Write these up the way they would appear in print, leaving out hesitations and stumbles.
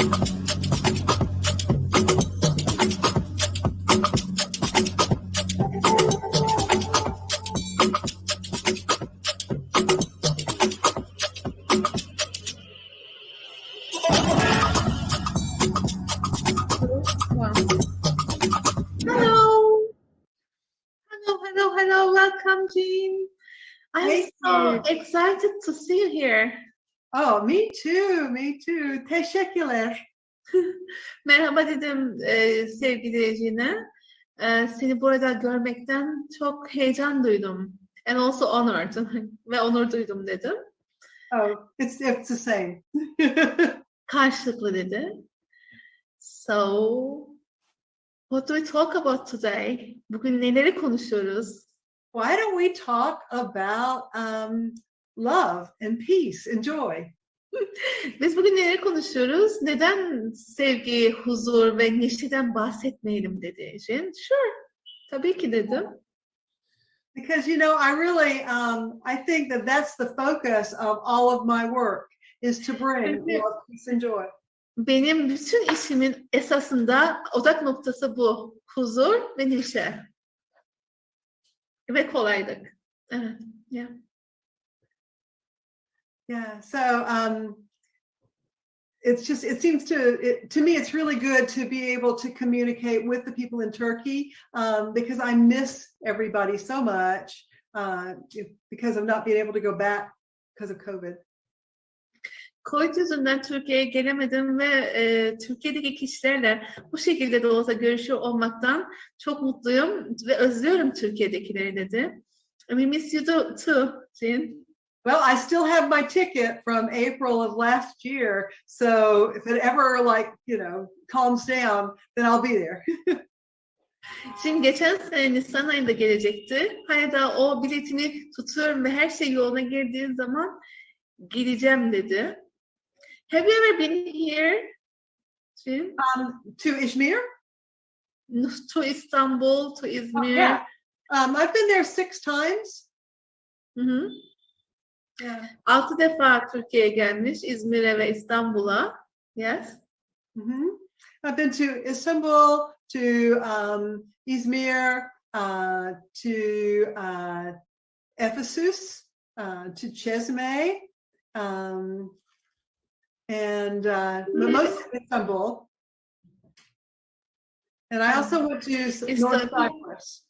Hello. Welcome, Jean. I'm so excited to see you here. Oh, me too. Teşekkürler. Merhaba dedim sevgili Jean'e. Seni burada görmekten çok heyecan duydum. And also honored. Ve onur duydum dedim. Oh, it's the same. Karşılıklı dedi. So, what do we talk about today? Bugün neleri konuşuyoruz? Why don't we talk about love and peace and joy? Biz bugün neleri konuşuyoruz? Neden sevgi, huzur ve neşeden bahsetmeyelim dedi Jean. Sure, tabii ki dedim. Because I really I think that's the focus of all of my work is to bring love, peace and joy. Benim bütün işimin esasında odak noktası bu. Huzur ve neşe. Ve kolaylık. Evet. Yeah. Yeah. So it seems to me it's really good to be able to communicate with the people in Turkey because I miss everybody so much because of not being able to go back because of COVID. Covid yüzünden Türkiye'ye gelemedim ve Türkiye'deki kişilerle bu şekilde de olsa görüşüyor olmaktan çok mutluyum ve özlüyorum Türkiye'dekileri dedi. We miss you too, Jean. Well, I still have my ticket from April of last year, so if it ever calms down, then I'll be there. Şimdi geçen sene Nisan ayında gelecekti. Hala o biletini tutuyorum ve her şey yoluna girdiği zaman geleceğim dedi. Have you ever been here, Jean? To Izmir? To Istanbul, to Izmir. Oh, yeah. I've been there 6 times. Hı-hı. Yeah. 6 defa Türkiye'ye gelmiş, İzmir'e ve İstanbul'a. Yes. Mm-hmm. I've been to Istanbul, to Izmir, to Ephesus, to Çeşme, and mostly Istanbul. And I also went to North Cyprus.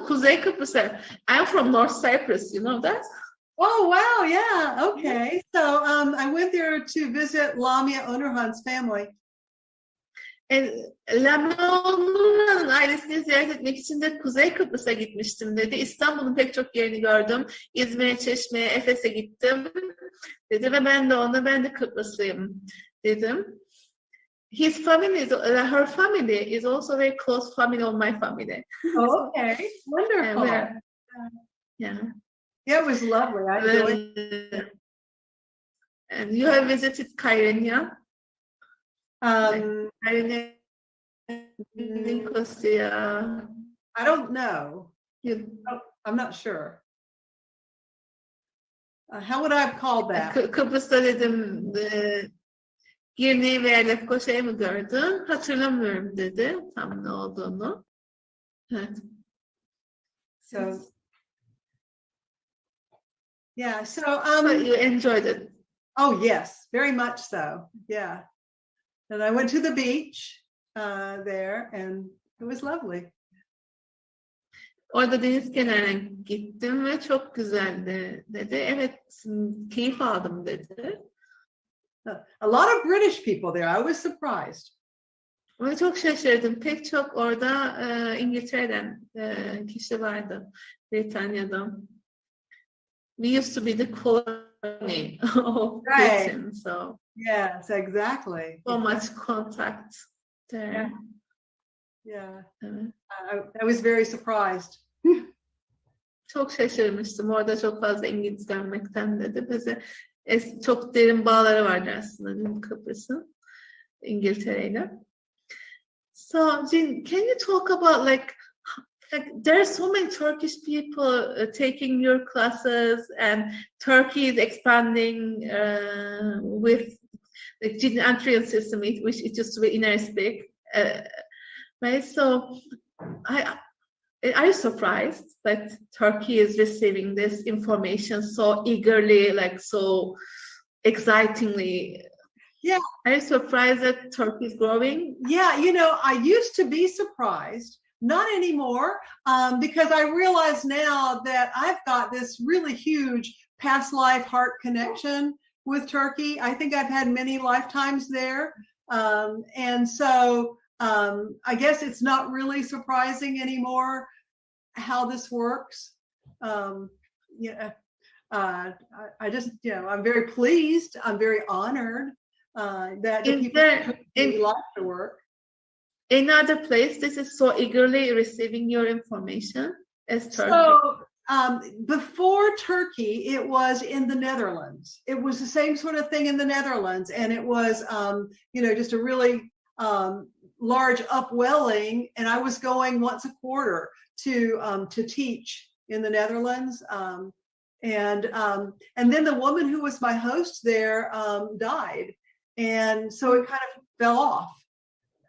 Kuzey Kıbrıs'a. I'm from North Cyprus, you know that? Oh, wow, yeah, okay. So I went there to visit Lamia Onurhan's family. Lamia Onurhan'ın ailesini ziyaret etmek için de Kuzey Kıbrıs'a gitmiştim dedi. İstanbul'un pek çok yerini gördüm. İzmir'e, Çeşme'ye, Efes'e gittim dedi ve ben de Kıbrıslıyım dedim. His family her family is also very close family of my family. Oh, okay, wonderful. Yeah. Yeah, it was lovely. I enjoyed it. And you have visited Kyrenia? Kyrenia, Nicosia. I don't know. I'm not sure. How would I have called that? Kıbrıs'ta dedim Girne'yi veya Lefkoşa'yı mı gördün? Hatırlamıyorum dedi tam ne olduğunu. Evet. So yeah, so but you enjoyed it. Oh yes, very much so. Yeah. And I went to the beach there and it was lovely. Orada deniz kenarına gittim ve çok güzeldi dedi. Evet, keyif aldım dedi. A lot of British people there. I was surprised. Ve çok şaşırdım. Pek çok orada İngiltere'den kişi vardı. Britanya'dan. We used to be the colony of Britain, so yes, exactly. So much contact there. Yeah. I was very surprised. Çok şaşırmıştım. Orada çok fazla İngiliz görmekten dedi. Bize çok derin bağları vardı aslında Kıbrıs'ın İngiltere'yle. So, Jean, can you talk about like there are so many Turkish people taking your classes and Turkey is expanding with the entrance system, which it used to be Enerjiye. Right, so are you surprised that Turkey is receiving this information so eagerly, like so excitingly? Yeah. Are you surprised that Turkey is growing? Yeah, I used to be surprised, not anymore, because I realize now that I've got this really huge past life heart connection with Turkey. I think I've had many lifetimes there. And so I guess it's not really surprising anymore how this works. Yeah, I just, I'm very pleased. I'm very honored that the people like the work. Another place this is so eagerly receiving your information as Turkey? So before Turkey, it was in the Netherlands. It was the same sort of thing in the Netherlands, and it was just a really large upwelling. And I was going once a quarter to teach in the Netherlands. And then the woman who was my host there died, and so it kind of fell off.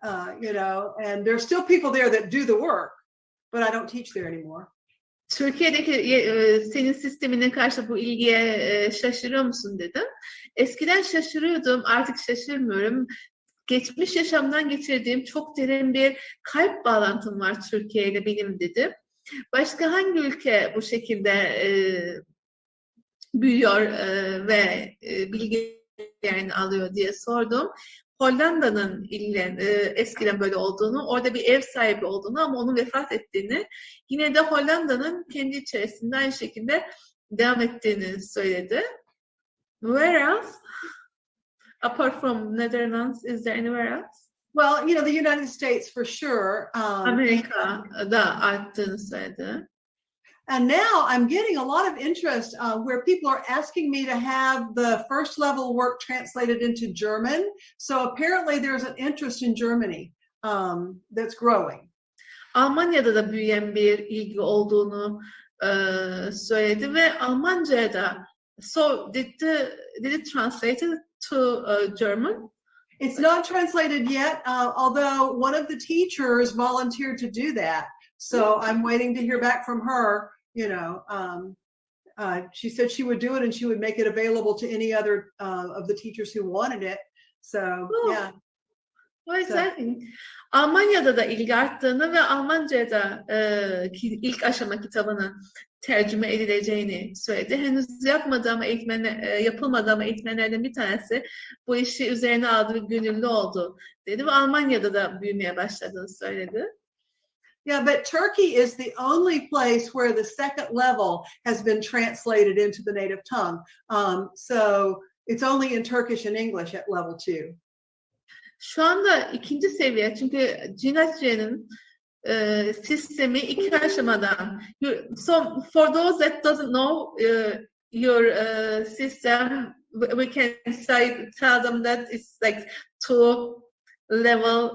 And there's still people there that do the work, but I don't teach there anymore. Türkiye'deki senin sistemine karşı bu ilgiye şaşırıyor musun dedim. Eskiden şaşırıyordum, artık şaşırmıyorum. Geçmiş yaşamdan geçirdiğim çok derin bir kalp bağlantım var Türkiye ile benim dedim. Başka hangi ülke bu şekilde büyüyor ve bilgilerini alıyor diye sordum. Hollanda'nın eskiden böyle olduğunu, orada bir ev sahibi olduğunu ama onun vefat ettiğini, yine de Hollanda'nın kendi içerisinde aynı şekilde devam ettiğini söyledi. Where else? Apart from Netherlands, is there anywhere else? Well, the United States for sure. Amerika'da arttığını söyledi. And now I'm getting a lot of interest where people are asking me to have the first level work translated into German. So apparently there's an interest in Germany that's growing. Almanya'da da büyüyen bir ilgi olduğunu söyledi ve Almanca'ya da. So did it translate it to German? It's not translated yet, although one of the teachers volunteered to do that. So I'm waiting to hear back from her. She said she would do it and she would make it available to any other of the teachers who wanted it. So, yeah. What exciting. Almanya'da da ilgi arttığını ve Almanca'da ilk aşama kitabının tercüme edileceğini söyledi. Henüz yapılmadı ama eğitmenlerden bir tanesi bu işi üzerine aldı ve gönüllü oldu dedi ve Almanya'da da büyümeye başladığını söyledi. Yeah, but Turkey is the only place where the second level has been translated into the native tongue. So it's only in Turkish and English at level 2. Şu anda ikinci seviye, çünkü Enerjiye'nin sistemi iki aşamadan. So for those that doesn't know your system, we can tell them that it's like 2 level.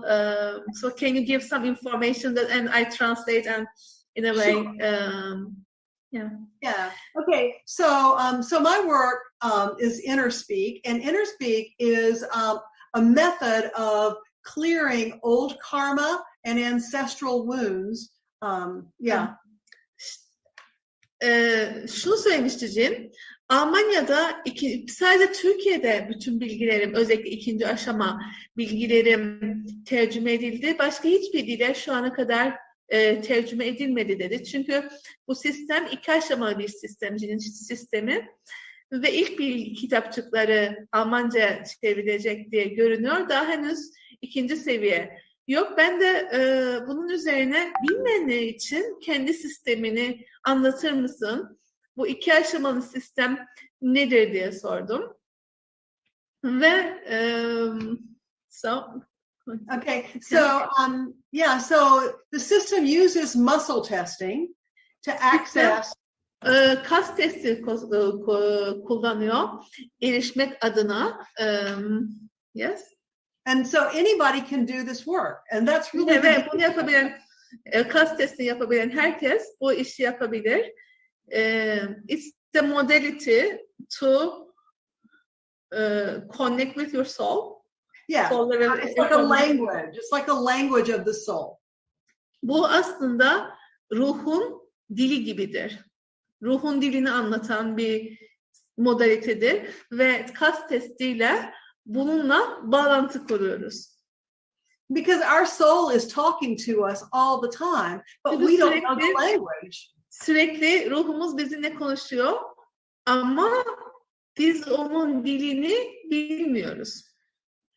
So can you give some information that and I translate and in a way, Yeah. Okay. So my work is InnerSpeak, and InnerSpeak is a method of clearing old karma and ancestral wounds. Şunu söylemişti Jim. Almanya'da sadece Türkiye'de bütün bilgilerim, özellikle ikinci aşama bilgilerim tercüme edildi. Başka hiçbir dile şu ana kadar tercüme edilmedi dedi. Çünkü bu sistem 2 aşamalı bir sistem, sistemi. Ve ilk bilgi kitapçıkları Almanca çevrilecek diye görünüyor. Daha henüz 2. seviye. Yok, ben de bunun üzerine bilmeyenler için kendi sistemini anlatır mısın? Bu 2 aşamalı sistem nedir diye sordum. Ve okay, so so the system uses muscle testing to access. Kas testi kullanıyor erişmek adına. Yes. And so anybody can do this work, and that's really. Evet, bunu yapabilen, kas testi yapabilen herkes bu işi yapabilir. It's the modality to connect with your soul. Yeah, it's like a language. It's like a language of the soul. Bu aslında ruhun dili gibidir. Ruhun dilini anlatan bir modalitedir ve kas testiyle bununla bağlantı kuruyoruz. Because our soul is talking to us all the time, but we don't know the language. Sürekli ruhumuz bizimle konuşuyor ama biz onun dilini bilmiyoruz.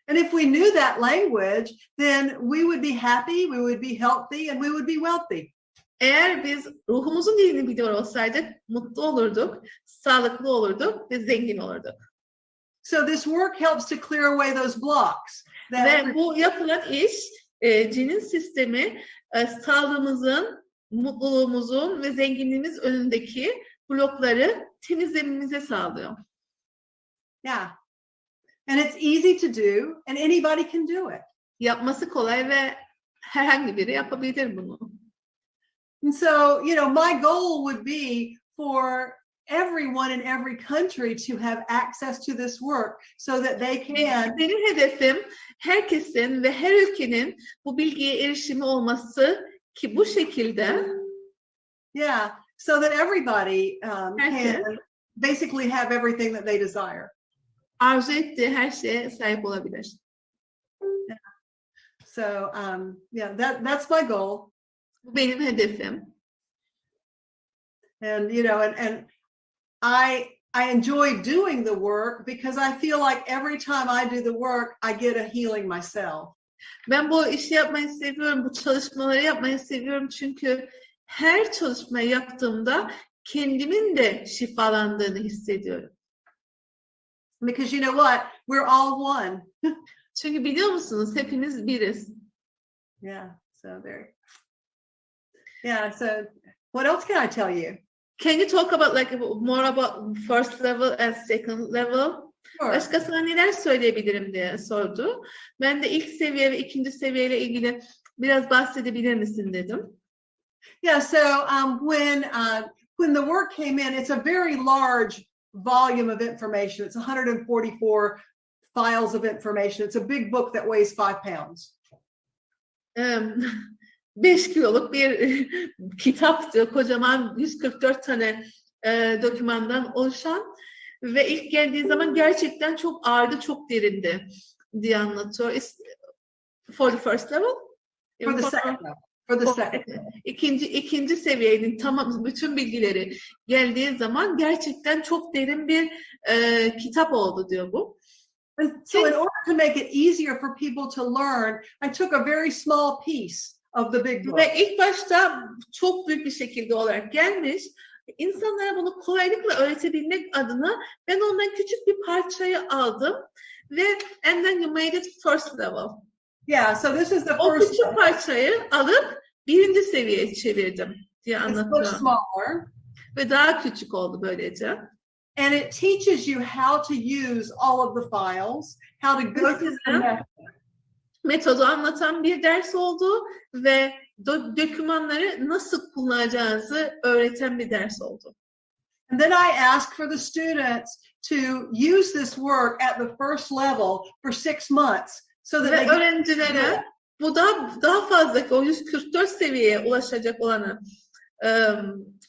And if we knew that language, then we would be happy, we would be healthy, and we would be wealthy. Eğer biz ruhumuzun dilini biliyor olsaydık mutlu olurduk, sağlıklı olurduk ve zengin olurduk. So this work helps to clear away those blocks. Ve bu yapılan iş cinin sistemi sağlığımızın, mutluluğumuzun ve zenginliğimiz önündeki blokları temizlememize sağlıyor. Yeah. And it's easy to do and anybody can do it. Yapması kolay ve herhangi biri yapabilir bunu. And so, my goal would be for everyone in every country to have access to this work so that they can. Benim hedefim herkesin ve her ülkenin bu bilgiye erişimi olması ki bu şekilde. Yeah, so that everybody can basically have everything that they desire. Arzu ettiği her şeye sahip olabilir. Yeah. So, that's my goal. Bu benim hedefim. And and I enjoy doing the work because I feel like every time I do the work, I get a healing myself. Ben bu işi yapmayı seviyorum, bu çalışmaları yapmayı seviyorum çünkü her çalışmayı yaptığımda kendimin de şifalandığını hissediyorum. Because you know what? We're all one. Çünkü biliyor musunuz hepimiz biriz. Yeah, so there. Yeah, so what else can I tell you? Can you talk about more about first level and second level? Sure. Başka sana neler söyleyebilirim diye sordu. Ben de ilk seviye ve ikinci seviyeyle ilgili biraz bahsedebilir misin dedim. Yeah, so when the work came in, it's a very large volume of information. It's 144 files of information. It's a big book that weighs 5 pounds. 5 kiloluk bir kitaptı. Kocaman 144 tane dokümandan oluşan ve ilk geldiği zaman gerçekten çok ağırdı, çok derindi diye anlatıyor. For the first level? For the second level. For the second. İkinci seviyenin tamam bütün bilgileri geldiği zaman gerçekten çok derin bir kitap oldu diyor bu. And so in order to make it easier for people to learn, I took a very small piece of the big book. Ve ilk başta çok büyük bir şekilde olarak gelmiş. İnsanlara bunu kolaylıkla öğretebilmek adına ben ondan küçük bir parçayı aldım ve and then you made it first level. Yeah, so this is the o first. küçük parçayı alıp birinci seviyeye çevirdim diye anlatıyor. It's smaller. Ve daha küçük oldu böylece. And it teaches you how to use all of the files, how to go through the method. Metodu anlatan bir ders oldu ve dokümanları nasıl kullanacağınızı öğreten bir ders oldu. And then I asked for the students to use this work at the first level for 6 months. So that ve öğrencilere bu daha fazla o 144 seviyeye ulaşacak olanı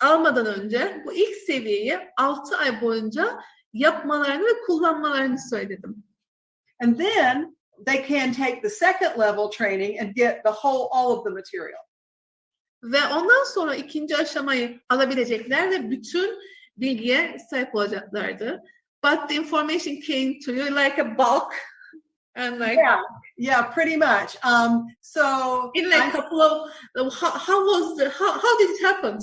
almadan önce bu ilk seviyeyi 6 ay boyunca yapmalarını ve kullanmalarını söyledim. And then they can take the second level training and get all of the material. Ve ondan sonra ikinci aşamayı alabilecekler ve bütün bilgiye sahip olacaklardı. But the information came to you like a bulk. And yeah, pretty much. So in a couple of how did it happen?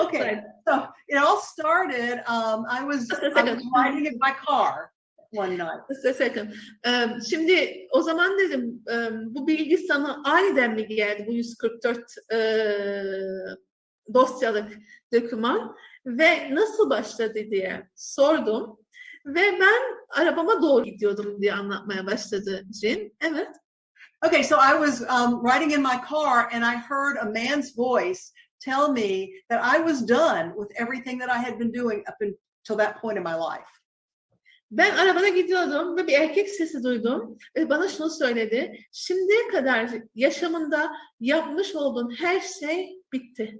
Okay, so it all started. I was riding in my car one night. Just a second. Şimdi o zaman dedim bu bilgi sana aniden mi geldi bu 144 dosyalık doküman ve nasıl başladı diye sordum. Ve ben arabama doğru gidiyordum diye anlatmaya başladı Jin. Evet. Okay, so I was riding in my car and I heard a man's voice tell me that I was done with everything that I had been doing up until that point in my life. Ben arabada gidiyordum ve bir erkek sesi duydum ve bana şunu söyledi. Şimdiye kadar yaşamında yapmış olduğun her şey bitti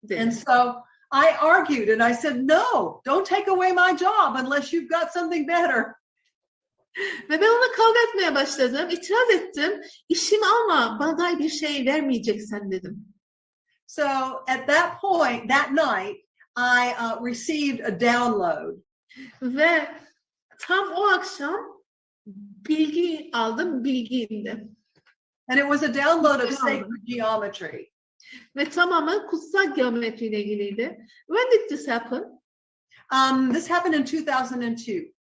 dedi. And so I argued and I said, no, don't take away my job unless you've got something better. Ve ben ona kavga etmeye başladım. İtiraz ettim. İşimi alma, bana dair bir şey vermeyeceksen dedim. So at that point, that night, I received a download. Ve tam o akşam bilgi aldım, bilgi indi. And it was a download of sacred geometry. Ve tamamen kutsal geometriyle ilgiliydi. When did this happen? This happened in 2002.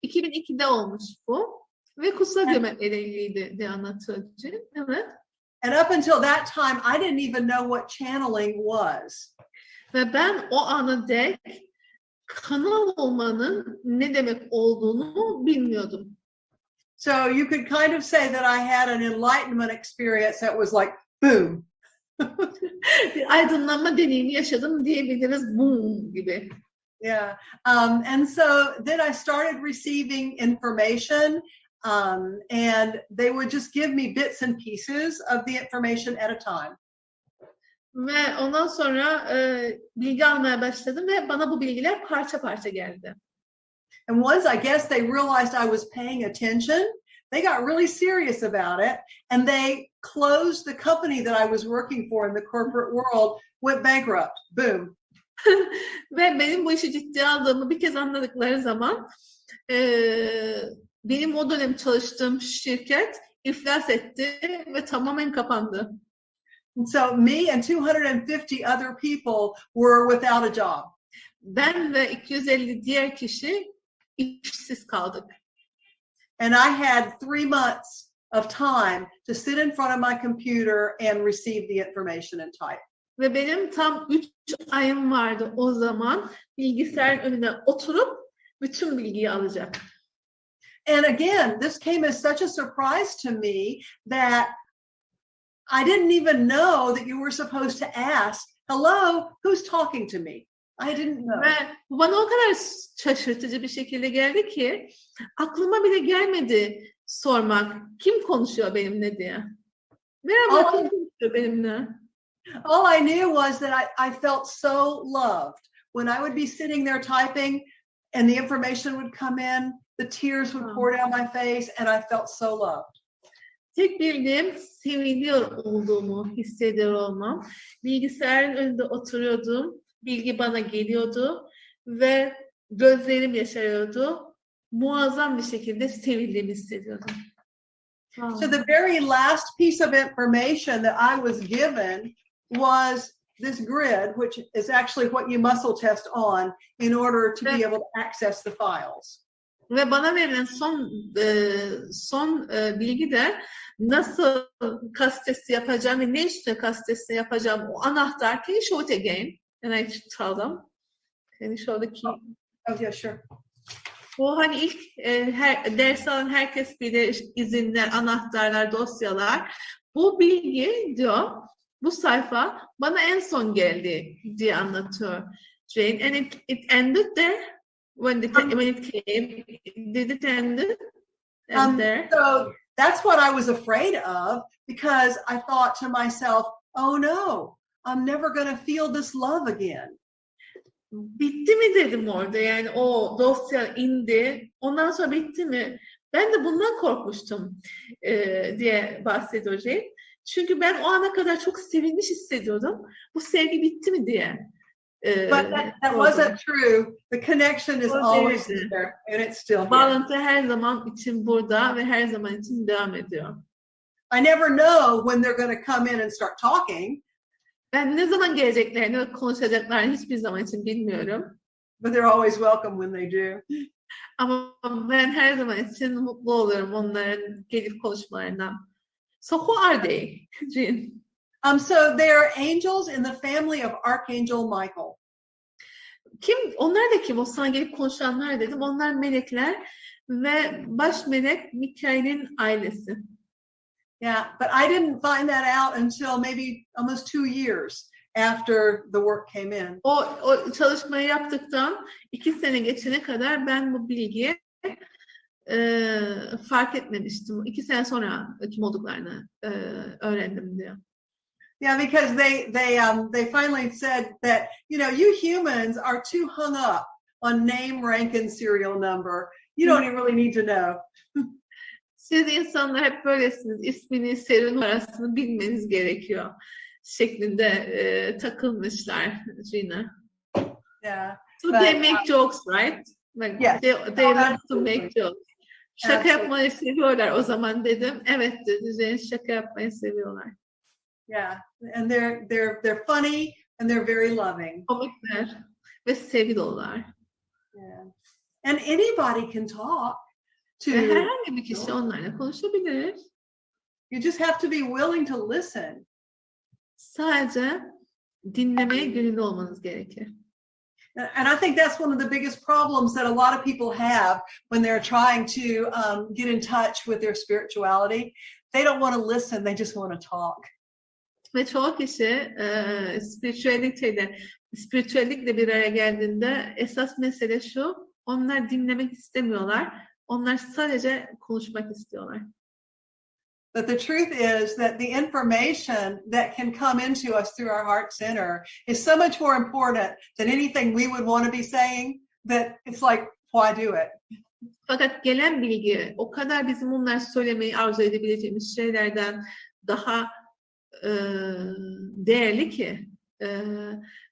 2002'de olmuş bu. Ve kutsal geometriyle ilgiliydi diye anlatıyor. Evet. And up until that time, I didn't even know what channeling was. Ve ben o ana dek kanal olmanın ne demek olduğunu bilmiyordum. So you could kind of say that I had an enlightenment experience that was like, boom. Bir aydınlanma deneyimi yaşadım diyebiliriz, boom gibi. Yeah. And so then I started receiving information, and they would just give me bits and pieces of the information at a time. Ve ondan sonra bilgi almaya başladım ve bana bu bilgiler parça parça geldi. And once I guess they realized I was paying attention, they got really serious about it, and they closed the company that I was working for in the corporate world, went bankrupt. Boom. Ve benim bu işi ciddiye aldığımı bir kez anladıkları zaman benim o dönem çalıştığım şirket iflas etti ve tamamen kapandı. So me and 250 other people were without a job. Ben ve 250 diğer kişi işsiz kaldık. And I had 3 months of time to sit in front of my computer and receive the information and type. Ve benim tam 3 ayım vardı o zaman bilgisayarın önüne oturup bütün bilgiyi alacak. And again, this came as such a surprise to me that I didn't even know that you were supposed to ask, hello, who's talking to me? I didn't know. Ve bana o kadar şaşırtıcı bir şekilde geldi ki aklıma bile gelmedi sormak. Kim konuşuyor benimle diye. Merhaba, kim konuşuyor benimle? All I knew was that I felt so loved. When I would be sitting there typing and the information would come in, the tears would pour down my face and I felt so loved. Tek bildiğim seviliyor olduğumu hissediyor olmam. Bilgisayarın önünde oturuyordum. Bilgi bana geliyordu ve gözlerim yaşarıyordu. Muazzam bir şekilde sevildiğimi hissediyordum. So the very last piece of information that I was given was this grid, which is actually what you muscle test on in order to be able to access the files. Ve bana verilen son bilgi de nasıl kas testi yapacağım ve ne üstüne kas testi yapacağım o anahtar. Can you show it again? And I tell them. Can you show the key? Oh yeah, sure. Bu hani ilk ders alan herkes bilir, izinler, anahtarlar, dosyalar. Bu bilgi diyor, bu sayfa bana en son geldi diye anlatıyor Jane. And it ended there when it came. Did it end there? So that's what I was afraid of because I thought to myself, oh no, I'm never going to feel this love again. Bitti mi dedim orada, yani o dosya indi, ondan sonra bitti mi? Ben de bundan korkmuştum diye bahsediyor Jane. Çünkü ben o ana kadar çok sevilmiş hissediyordum. Bu sevgi bitti mi diye. But that wasn't true. The connection is always there and it's still here. Bağlantı her zaman için burada ve her zaman için devam ediyor. I never know when they're going to come in and start talking. Ben ne zaman geleceklerini ve konuşacaklarını hiçbir zaman için bilmiyorum. But they're always welcome when they do. Ama ben her zaman için mutlu oluyorum onların gelip konuşmalarından. So who are they, Jean? So they are angels in the family of Archangel Michael. Kim? Onlar da kim? O sana gelip konuşanlar dedim. Onlar melekler ve baş melek Mikail'in ailesi. Yeah, but I didn't find that out until maybe almost 2 years after the work came in. O çalışmayı yaptıktan 2 sene geçene kadar ben bu bilgiyi fark etmemiştim. 2 sene sonra kim olduklarını öğrendim diyor. Yeah, because they finally said that, you know, you humans are too hung up on name, rank, and serial number. You don't even really need to know. Siz insanlar hep böylesiniz. İsmini, seri numarasını bilmeniz gerekiyor şeklinde takılmışlar Gina. Yeah. So they make jokes, right? Like Yes. they love to make jokes. Şaka Absolutely. yapmayı seviyorlar. O zaman dedim, evet dedi, Jane şaka yapmayı seviyorlar. Yeah, and they're funny and they're very loving. Komikler ve sevgi dolular. Yeah. And anybody can talk to. Ve herhangi bir kişi onlarla konuşabilir. You just have to be willing to listen. Sadece dinlemeye gönüllü olmanız gerekir. And I think that's one of the biggest problems that a lot of people have when they're trying to get in touch with their spirituality. They don't want to listen, they just want to talk. Ve çoğu kişi spiritüellikle bir araya geldiğinde esas mesele şu, onlar dinlemek istemiyorlar. Onlar sadece konuşmak istiyorlar. But the truth is that the information that can come into us through our heart center is so much more important than anything we would want to be saying, that it's like, why do it? Fakat gelen bilgi o kadar bizim bunlar söylemeyi arzu edebileceğimiz şeylerden daha değerli ki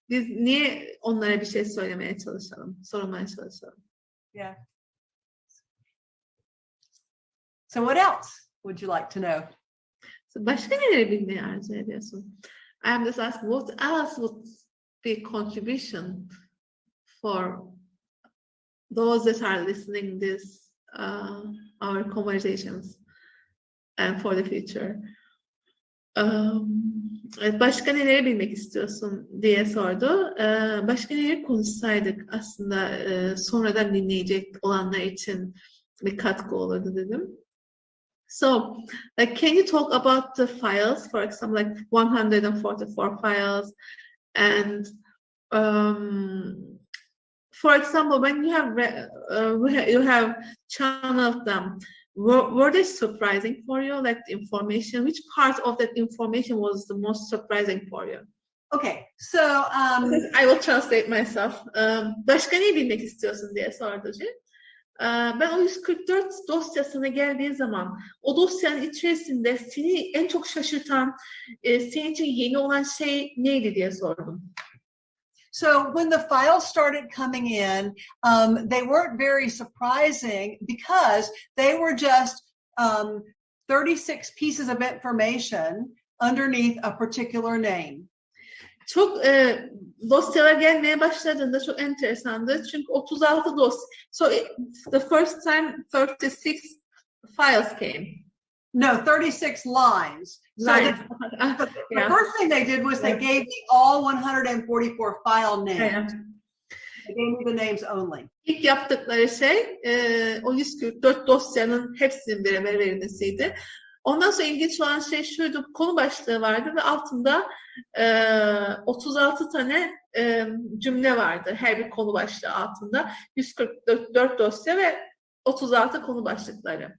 biz niye onlara bir şey söylemeye çalışalım, sormaya çalışalım. Yeah. So what else would you like to know? Başka neleri bilmeyi arzu ediyorsun? I'm just asking, what else would be contribution for those that are listening this our conversations and for the future? Başka neleri bilmek istiyorsun diye sordu. Başka neleri konuşsaydık aslında sonradan dinleyecek olanlar için bir katkı olurdu dedim. So, like, can you talk about the files, for example, like 144 files, and for example, when you have channeled them, were they surprising for you? Like the information, which part of that information was the most surprising for you? Okay, so I will translate myself. Başka ne bilmek istiyorsun diye sordu. Ben o 144 dosyasına geldiği zaman o dosyanın içerisinde seni en çok şaşırtan, senin için yeni olan şey neydi diye sordum. So when the files started coming in, they weren't very surprising because they were just 36 pieces of information underneath a particular name. Çok dosyalar gelmeye başladığında çok enteresandı. Çünkü 36 dosya. So the first time 36 files came. No, 36 lines. So the first thing they did was they gave me all 144 file names. They gave me the names only. İlk yaptıkları şey o 144 dosyanın hepsinin beraber verilmesiydi. Ondan sonra ilginç olan şey şuydu, konu başlığı vardı ve altında 36 tane cümle vardı her bir konu başlığı altında. 144 dosya ve 36 konu başlıkları.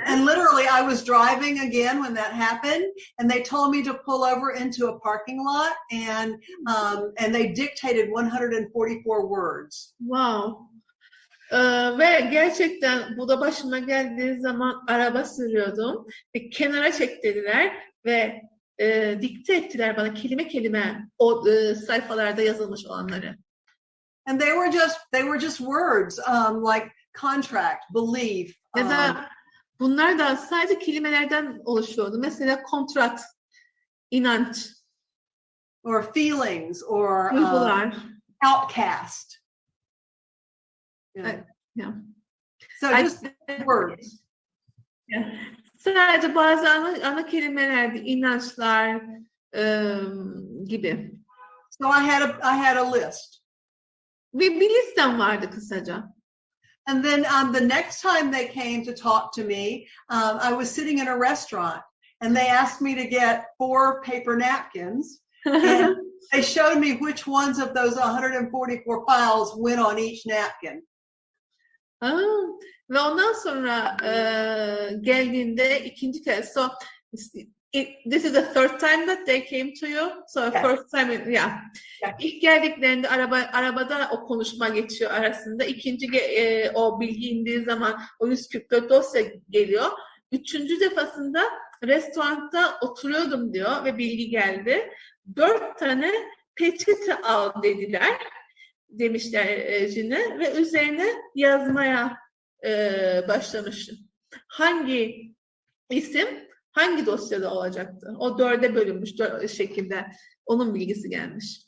And literally I was driving again when that happened, and they told me to pull over into a parking lot, and they dictated 144 words. Wow. Ve gerçekten bu da başıma geldiği zaman araba sürüyordum ve kenara çektiler ve dikte ettiler bana kelime kelime o sayfalarda yazılmış olanları. And they were just words like contract, belief. Ya da bunlar da sadece kelimelerden oluşuyordu. Mesela kontrat, inanç, or feelings, or duygular, outcast. Yeah. So just words. Yeah. Sadece bazı ana kelimelerdi, inançlar gibi. So I had a list. Bir listem vardı kısaca. And then the next time they came to talk to me, I was sitting in a restaurant, and they asked me to get 4 paper napkins, And they showed me which ones of those 144 files went on each napkin. Ve ondan sonra geldiğinde ikinci kez, so this is the third time that they came to you. So Yes. first time, yeah. Yeah. İlk geldiklerinde arabada o konuşma geçiyor arasında. İkinci o bilgi indiği zaman o 144 dosya geliyor. Üçüncü defasında restoranda oturuyordum diyor ve bilgi geldi. 4 tane peçete al dediler. Demişler Jin'e ve üzerine yazmaya başlamıştım. Hangi isim hangi dosyada olacaktı? O 4'e bölünmüş şekilde. Onun bilgisi gelmiş.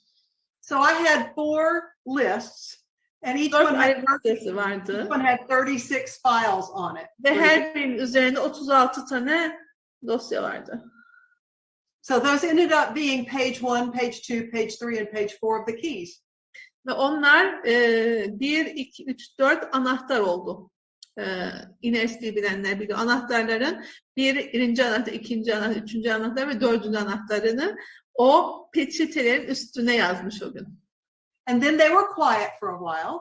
So I had 4 lists and each 4 one ayrı listesi vardı. had 36 files on it. Ve her birinin üzerinde 36 tane dosya vardı. So those ended up being page 1, page 2, page 3 and page 4 of the keys. Ve onlar 1, 2, 3, 4 anahtar oldu. İNSD'yi bilenler biliyor. Anahtarların birinci anahtar, ikinci anahtar, üçüncü anahtar ve dördüncü anahtarını o peçetelerin üstüne yazmış o gün. And then they were quiet for a while.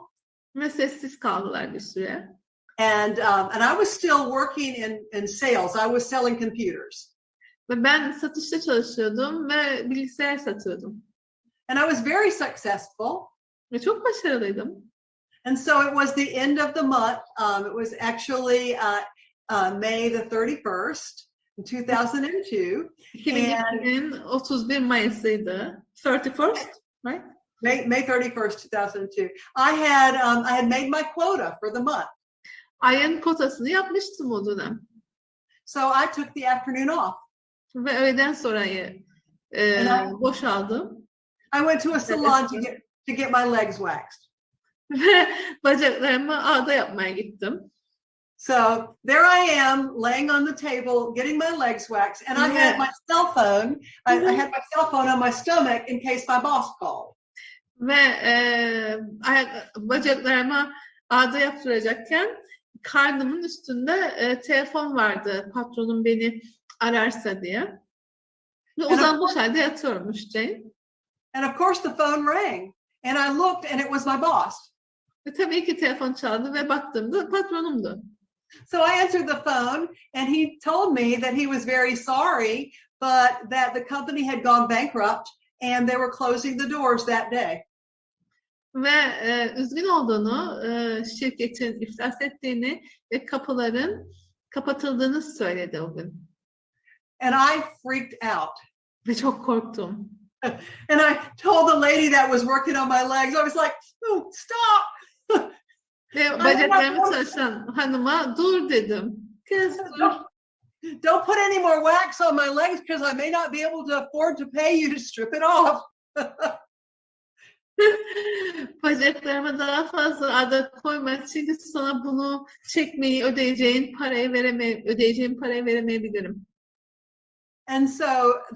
Ve sessiz kaldılar bir süre. And I was still working in sales. I was selling computers. Ve ben satışta çalışıyordum ve bilgisayar satıyordum. And I was very successful. Ve çok başarılıydım. And so it was the end of the month. It was actually May the 31st, in 2002. 2002'nin 31 Mayıs'ıydı. 31st, right? May 31st, 2002. I had made my quota for the month. Ayın kotasını yapmıştım o dönem. So I took the afternoon off. Ve öğleden sonrayı boşaldım. I went to a salon to get my legs waxed. Ve bacaklarıma ağda yapmaya gittim. So there I am, laying on the table, getting my legs waxed, and I had my cell phone. I had my cell phone on my stomach in case my boss called. Ve bacaklarıma ağda yaptıracakken karnımın üstünde telefon vardı. Patronum beni ararsa diye. Ve uzanmış halde yatıyormuş Jane. And of course the phone rang. And I looked and it was my boss. Ve tabii ki telefon çaldı ve baktığımda patronumdu. So I answered the phone and he told me that he was very sorry, but that the company had gone bankrupt and they were closing the doors that day. Ve üzgün olduğunu, şirketin iflas ettiğini ve kapıların kapatıldığını söyledi o gün. And I freaked out. Ve çok korktum. And I told the lady that was working on my legs, I was like, oh, stop. Ve bacaklarımı çalışan hanıma dur dedim. Kız dur. Don't put any more wax on my legs because I may not be able to afford to pay you to strip it off. Bacaklarıma daha fazla ağda koyma çünkü sana bunu çekmeyi ödeyeceğin parayı veremeyebilirim. And so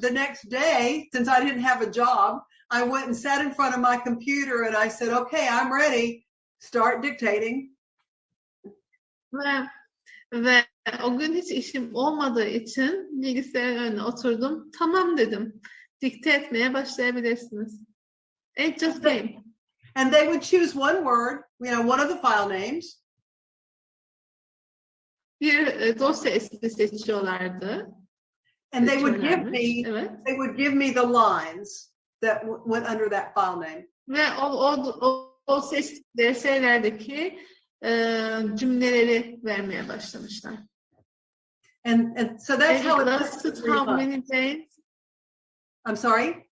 the next day, since I didn't have a job, I went and sat in front of my computer and I said, okay, I'm ready. Start dictating. Ve o gün hiç işim olmadığı için bilgisayarın önüne oturdum. Tamam dedim. Dikte etmeye başlayabilirsiniz. It just came. And they would choose one word, one of the file names. Bir dosya ismi seçiyorlardı. And they would give me the lines that went under that file name. Ve o seçtikleri şeylerdeki cümleleri vermeye başlamışlar. And so that's how it lasted how many days? I'm sorry?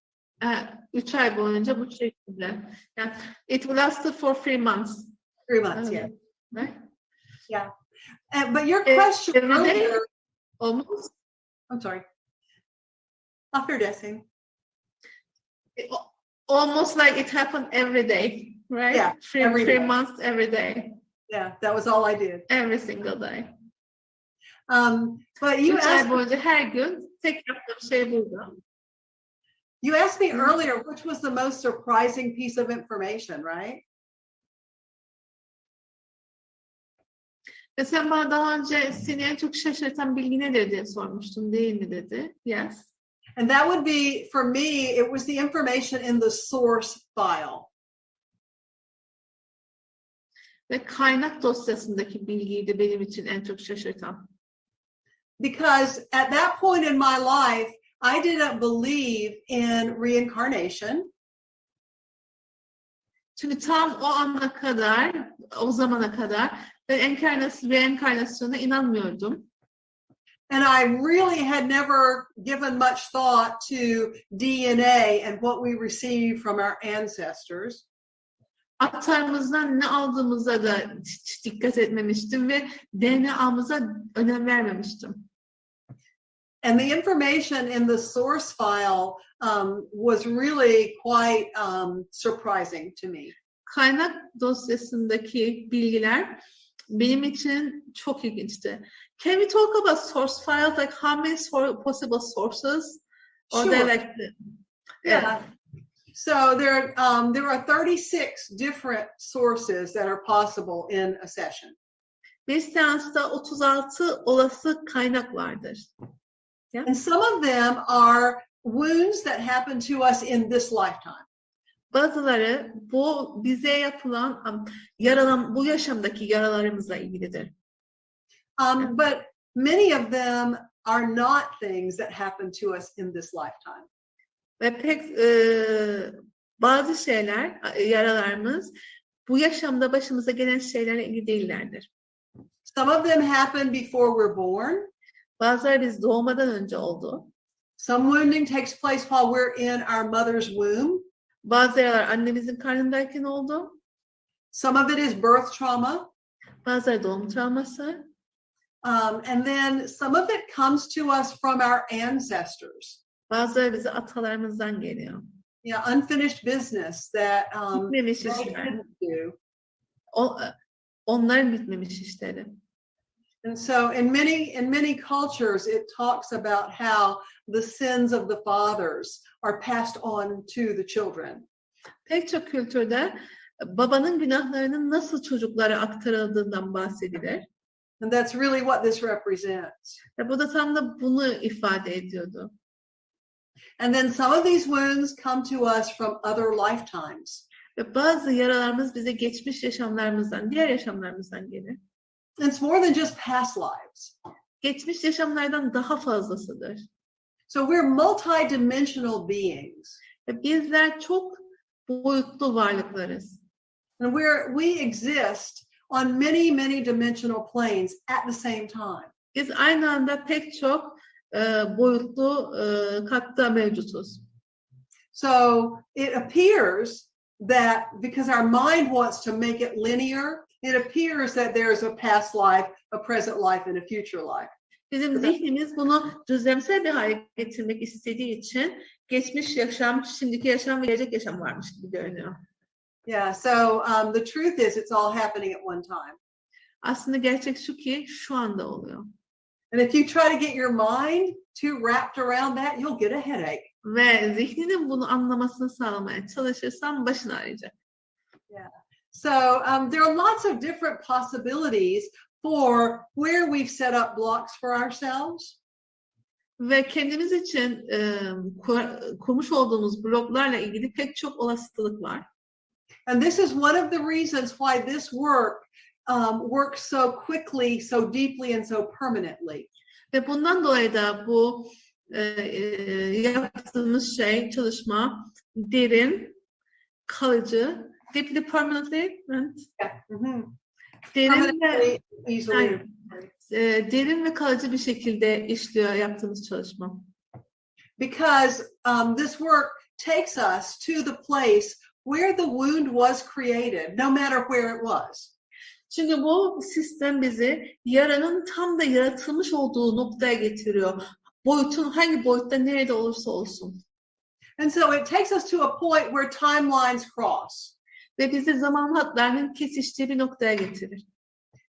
3 ay boyunca bu şekilde. Yani, it lasted for 3 months. 3 months, yeah. Right? Yeah. But your question earlier, almost. I'm sorry. Affedersin. Almost like it happened every day, right? Yeah, 3 months every day. Yeah, that was all I did. Every single day. But you 3 ay boyunca her gün tek yaptığım şey buydu. You asked me earlier which was the most surprising piece of information, right? Sen bana daha önce seni en çok şaşırtan bilgi nedir diye sormuştun, değil mi dedi. Yes. And that would be, for me, it was the information in the source file. Ve kaynak dosyasındaki bilgiydi benim için en çok şaşırtan. Because at that point in my life, I didn't believe in reincarnation. Çünkü tam o ana kadar, o zamana kadar ben reenkarnasyona inanmıyordum. And I really had never given much thought to DNA and what we receive from our ancestors. Aktarımızdan ne aldığımıza da hiç dikkat etmemiştim ve DNA'mıza önem vermemiştim. And the information in the source file was really quite surprising to me. Kaynak dosyasındaki bilgiler benim için çok ilginçti. Can we talk about source files? Like how many possible sources? Or Sure. like Yeah. So there are 36 different sources that are possible in a session. Bir seansta 36 olası kaynak vardır. Yeah. And some of them are wounds that happen to us in this lifetime. Bazıları bu bize yapılan bu yaşamdaki yaralarımızla ilgilidir. But many of them are not things that happen to us in this lifetime. Ve pek bazı şeyler, yaralarımız bu yaşamda başımıza gelen şeylerle ilgili değillerdir. Some of them happen before we're born. Bazıları biz doğmadan önce oldu. Some wounding takes place while we're in our mother's womb. Bazı yaralar annemizin karnındayken oldu. Some of it is birth trauma. Bazıları doğum travması. And then some of it comes to us from our ancestors. Bazıları bize atalarımızdan geliyor. Yeah, unfinished business that Bitmemiş they işler. didn't do. Onların bitmemiş işleri. And so in many cultures, it talks about how the sins of the fathers are passed on to the children. Pek çok kültürde babanın günahlarının nasıl çocuklara aktarıldığından bahsedilir. And that's really what this represents. Ve bu da tam da bunu ifade ediyordu. And then some of these wounds come to us from other lifetimes. Ve bazı yaralarımız bize geçmiş yaşamlarımızdan, diğer yaşamlarımızdan gelir. It's more than just past lives. Geçmiş yaşamlardan daha fazlasıdır. So we're multi-dimensional beings. Ve bizler çok boyutlu varlıklarız. And we exist on many dimensional planes at the same time. Biz aynı anda pek çok boyutlu katta mevcutuz. So it appears that because our mind wants to make it linear, it appears that there's a past life, a present life, and a future life. Bizim zihnimiz bunu düzlemsel bir hale getirmek istediği için geçmiş yaşam, şimdiki yaşam ve gelecek yaşam varmış gibi görünüyor. Yeah, so the truth is it's all happening at one time. Aslında gerçek şu ki şu anda oluyor. And if you try to get your mind too wrapped around that, you'll get a headache. Ve zihninin bunu anlamasını sağlamaya çalışırsan başın ağrıyacak. Yeah. So there are lots of different possibilities for where we've set up blocks for ourselves. Ve kendimiz için kurmuş olduğumuz bloklarla ilgili pek çok olasılık var. And this is one of the reasons why this work works so quickly, so deeply, and so permanently. Ve bundan dolayı da bu yaptığımız çalışma derin, kalıcı, deeply permanently, Yeah. Mm-hmm. Derin ve kalıcı bir şekilde işliyor yaptığımız çalışma. Because this work takes us to the place where the wound was created, no matter where it was. Çünkü bu sistem bizi yaranın tam da yaratılmış olduğu noktaya getiriyor. Boyutun hangi boyutta nerede olursa olsun. And so it takes us to a point where timelines cross. Ve bizi zaman hatlarının kesiştiği bir noktaya getirir.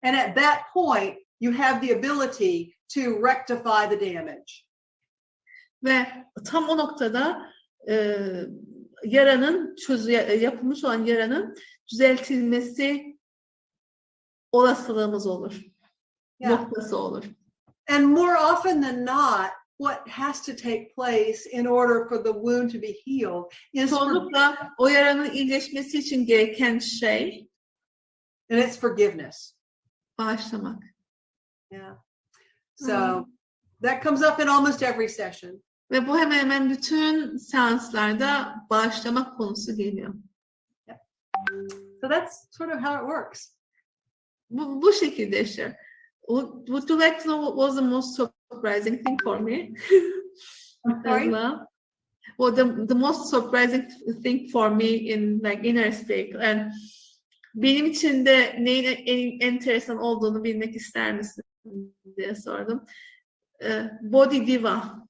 And at that point, you have the ability to rectify the damage. Ve tam o noktada yaranın yapılmış olan yaranın düzeltilmesi olasılığımız olur. Yeah. Noktası olur. And more often than not, what has to take place in order for the wound to be healed is Çoğunlukla o yaranın iyileşmesi için gereken şey and it's forgiveness. bağışlamak. Yeah. So that comes up in almost every session. Ve bu hemen hemen bütün seanslarda bağışlamak konusu geliyor. So that's sort of how it works. Bu şekilde işte. Would you like to know what was the most surprising thing for me? I'm sorry? As well? Well, the most surprising thing for me in like inner state. And benim için de neyin en enteresan olduğunu bilmek ister misin diye sordum. Body Diva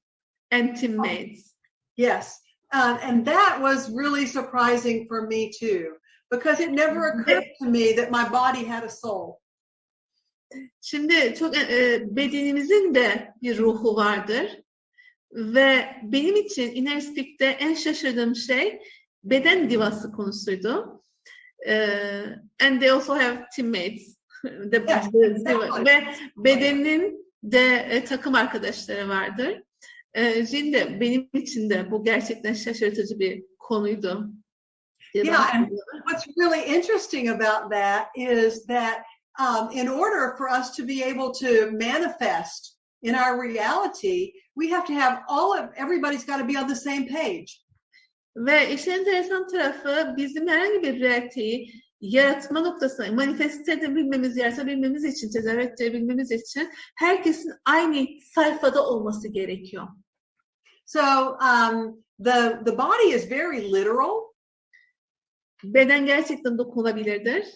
and Teammates. Yes. And that was really surprising for me too, because it never occurred to me that my body had a soul. Şimdi çok bedenimizin de bir ruhu vardır ve benim için Inner Speak'te en şaşırdığım şey beden divası konusuydu. And they also have teammates. Ve bedenin de takım arkadaşları vardır. Şimdi benim için de bu gerçekten şaşırtıcı bir konuydu. Yeah, and what's really interesting about that is that in order for us to be able to manifest in our reality, we have to have everybody's got to be on the same page. Ve işin enteresan tarafı bizim herhangi bir realiteyi yaratma noktasına, manifeste edebilmemiz, yaratabilmemiz için, tezahür ettirebilmemiz için herkesin aynı sayfada olması gerekiyor. So the body is very literal. Beden gerçekten dokunulabilirdir.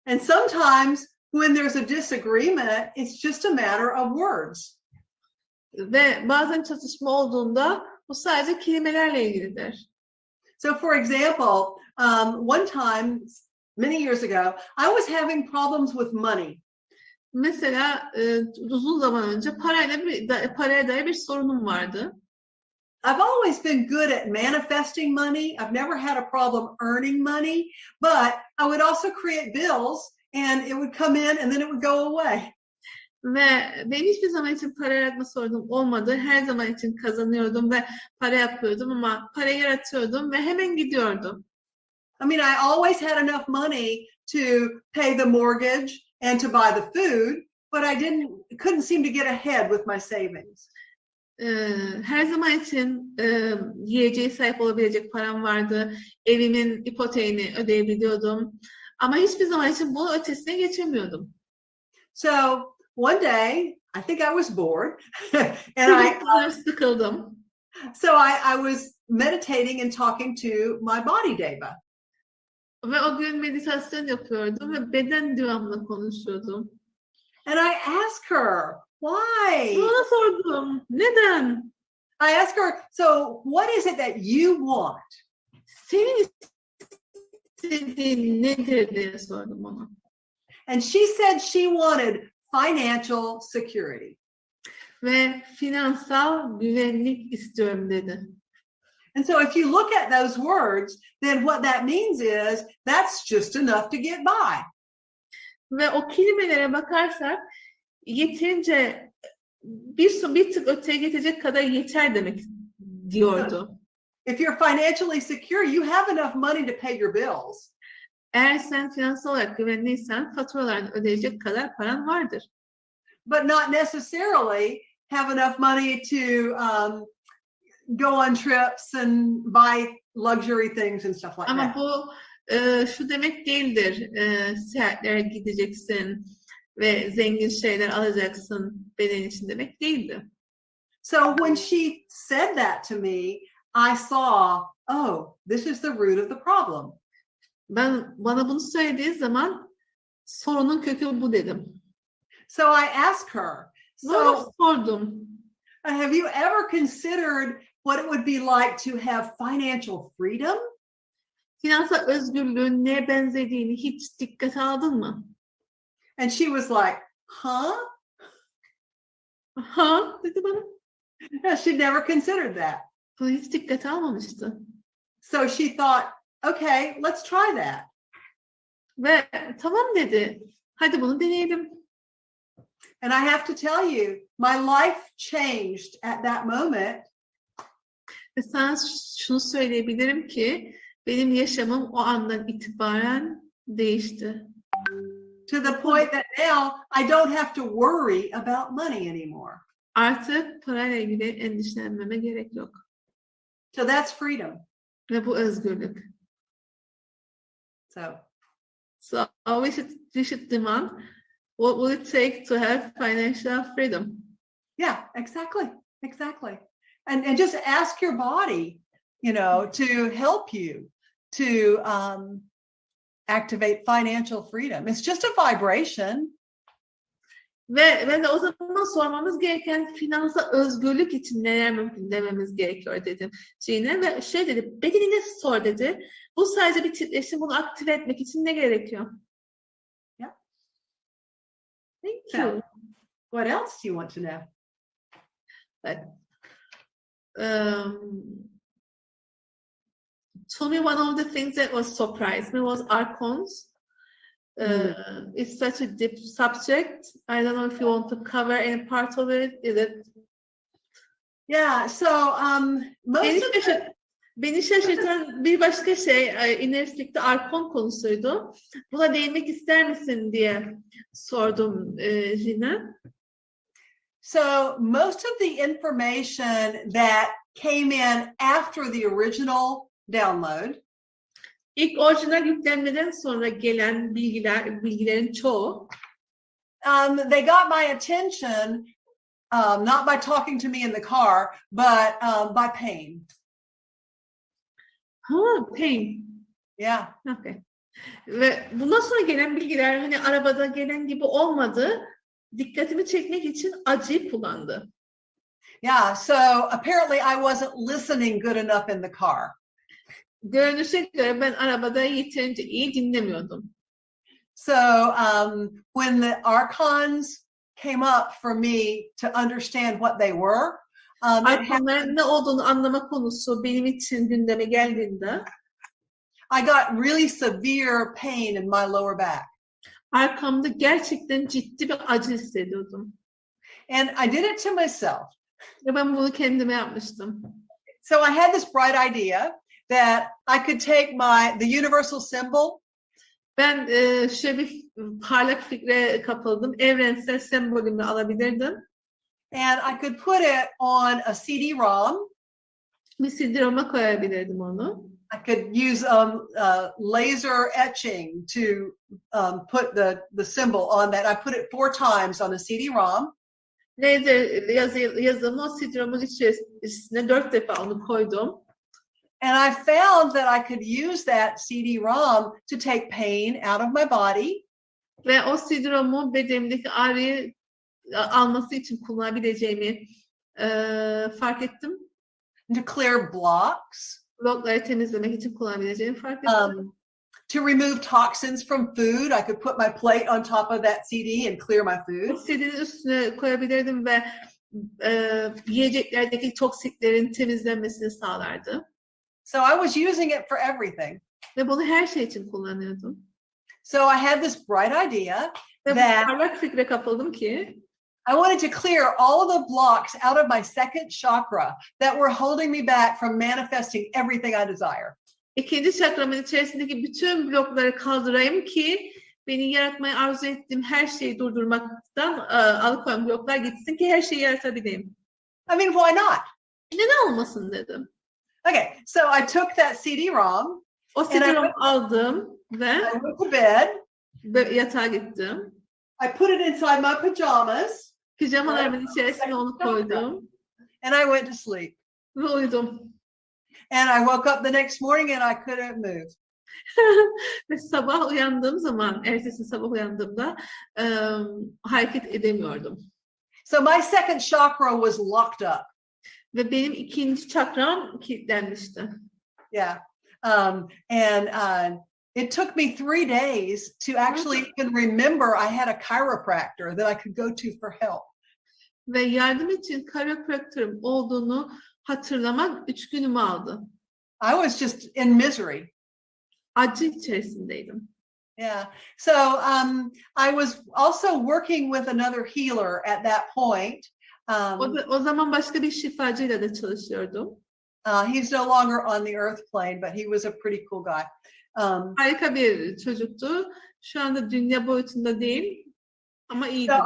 And sometimes when there's a disagreement, it's just a matter of words. Ve bazen çatışma olduğunda bu sadece kelimelerle ilgilidir. So for example, one time, many years ago, I was having problems with money. Mesela uzun zaman önce paraya dair bir sorunum vardı. I've always been good at manifesting money. I've never had a problem earning money, but I would also create bills and it would come in and then it would go away. Ve benim hiçbir zaman için para yaratma sorunum olmadı. Her zaman için kazanıyordum ve para yapıyordum ama para yaratıyordum ve hemen gidiyordum. I mean, I always had enough money to pay the mortgage and to buy the food, but I couldn't seem to get ahead with my savings. Her zaman için yiyeceğe sahip olabilecek param vardı. Evimin ipoteğini ödeyebiliyordum. Ama hiçbir zaman için bunun ötesine geçemiyordum. So one day, I think I was bored, and sıkıldım. So I was meditating and talking to my body deva. Ve o gün meditasyon yapıyordum ve beden divamla konuşuyordum. And I asked her, why? Ona sordum. Neden? I asked her, so what is it that you want? Senin istediğin nedir diye sordum ona. And she said she wanted financial security. Ve finansal güvenlik istiyorum dedi. And so if you look at those words, then what that means is that's just enough to get by. Ve o kelimelere bakarsak yeterince bir tık öteye getirecek kadar yeter demek diyordu. If you're financially secure, you have enough money to pay your bills. Eğer sen finansal olarak güvenliysen faturalarını ödeyecek kadar paran vardır. But not necessarily have enough money to go on trips and buy luxury things and stuff like that. Ama bu şu demek değildir. Seyahatlere gideceksin ve zengin şeyler alacaksın beden için demek değildi. So when she said that to me, I saw, oh, this is the root of the problem. Bana bunu söylediği zaman sorunun kökü bu dedim. So I asked her, so sordum. Have you ever considered what it would be like to have financial freedom? Finansal özgürlüğün neye benzediğini hiç dikkate aldın mı? And she was like, huh? Ha dedi bana. No, she'd never considered that. Bunu hiç dikkate almamıştı. So she thought, okay, let's try that. Ve tamam dedi. Hadi bunu deneyelim. And I have to tell you, my life changed at that moment. Ve sana şunu söyleyebilirim ki benim yaşamım o andan itibaren değişti. To the point that now I don't have to worry about money anymore. Artık parayla ilgili endişelenmeme gerek yok. So that's freedom. Ve bu özgürlük. So we should demand, what will it take to have financial freedom? Yeah, exactly. And just ask your body, to help you to activate financial freedom. It's just a vibration. Ve de o zaman sormamız gereken finansal özgürlük için neler mümkün dememiz gerekiyor dedim Cine. Ve şey dedi, bedenine sor dedi. Bu sadece bir titreşim, bunu aktive etmek için ne gerekiyor? Yeah. Thank you. What else do you want to know? To me, one of the things that was surprised me was archons. It's such a deep subject. I don't know if you want to cover any part of it. Is it? Yeah. So beni şaşırtan bir başka şey inerislikte arkon konusuydu. Buna değinmek ister misin diye sordum Jina. So most of the information that came in after the original download, İlk orijinal yüklenmeden sonra gelen bilgilerin çoğu, they got my attention not by talking to me in the car, but by pain. Pain. Yeah. Okay. Ve bundan sonra gelen bilgiler hani arabada gelen gibi olmadı. Dikkatimi çekmek için acıyı kullandı. Yeah, so apparently I wasn't listening good enough in the car. Görünüşe göre ben arabada yeterince iyi dinlemiyordum. So when the archons came up for me to understand what they were, arkonların ne olduğunu anlama konusu benim için gündeme geldiğinde, I got really severe pain in my lower back. Arkamda gerçekten ciddi bir acı hissediyordum. And I did it to myself. Ve ben bunu kendime yapmıştım. So I had this bright idea that I could take the universal symbol. Ben şöyle bir parlak fikre kapıldım. Evrensel sembolümü alabilirdim. And I could put it on a CD-ROM. Bir CD-ROM'a koyabilirdim onu. I could use laser etching to put the symbol on that. I put it 4 times on a CD-ROM. Laser yazımı o CD-ROM'un içerisine 4 defa onu koydum. And I found that I could use that CD-ROM to take pain out of my body. Ve o CD-ROM'u bedenimdeki ağrıyı alması için kullanabileceğimi fark ettim. To clear blocks. Blokları temizlemek için kullanabileceğimi fark ettim. To remove toxins from food, I could put my plate on top of that CD and clear my food. CD'nin üstüne koyabilirdim ve yiyeceklerdeki toksiklerin temizlenmesini sağlardı. So I was using it for everything. Ve bunu her şey için kullanıyordum. So I had this bright idea ve that parlak fikre kapıldım ki I wanted to clear all of the blocks out of my second chakra that were holding me back from manifesting everything I desire. İkinci çakramın içerisindeki bütün blokları kaldırayım ki beni yaratmayı arzu ettiğim her şeyi durdurmaktan alıkoyan bloklar gitsin ki her şeyi yaratabileyim. I mean, why not? Neden olmasın dedim. Okay, so I took that CD-ROM. O CD-ROM aldım ve I went to bed. Ve yatağa gittim. I put it inside my pajamas. Pijamalarımın içerisine onu koydum. And I went to sleep. Ve uyudum. And I woke up the next morning and I couldn't move. Ve sabah uyandığım zaman, ertesi sabah uyandığımda hareket edemiyordum. So my second chakra was locked up. Ve benim ikinci çakram kilitlenmişti. Yeah. It took me 3 days to actually even remember I had a chiropractor that I could go to for help. Ve yardım için chiropractor'ım olduğunu hatırlamak 3 günümü aldı. I was just in misery. Acı içerisindeydim. Yeah. So I was also working with another healer at that point. O zaman başka bir şifacıyla da çalışıyordum. He's no longer on the earth plane, but he was a pretty cool guy. Harika bir çocuktu. Şu anda dünya boyutunda değil ama iyiydi. So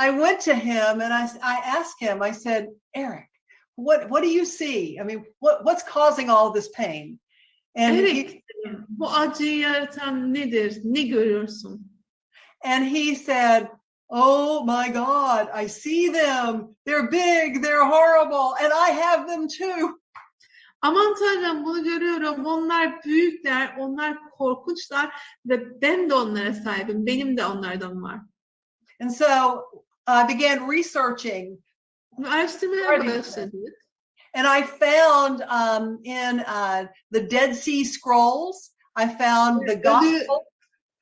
I went to him and I asked him, I said, Eric, what do you see? I mean, what's causing all this pain? And Eric, bu acıyı yaratan nedir? Ne görüyorsun? he said, oh my God, I see them. They're big, they're horrible, and I have them too. Aman Tanrım, bunu görüyorum. Onlar büyükler, onlar korkunçlar ve ben de onlara sahibim. Benim de onlardan var. And so I began researching. Araştırmaya başladık. And I found in the Dead Sea Scrolls, I found the Gospel.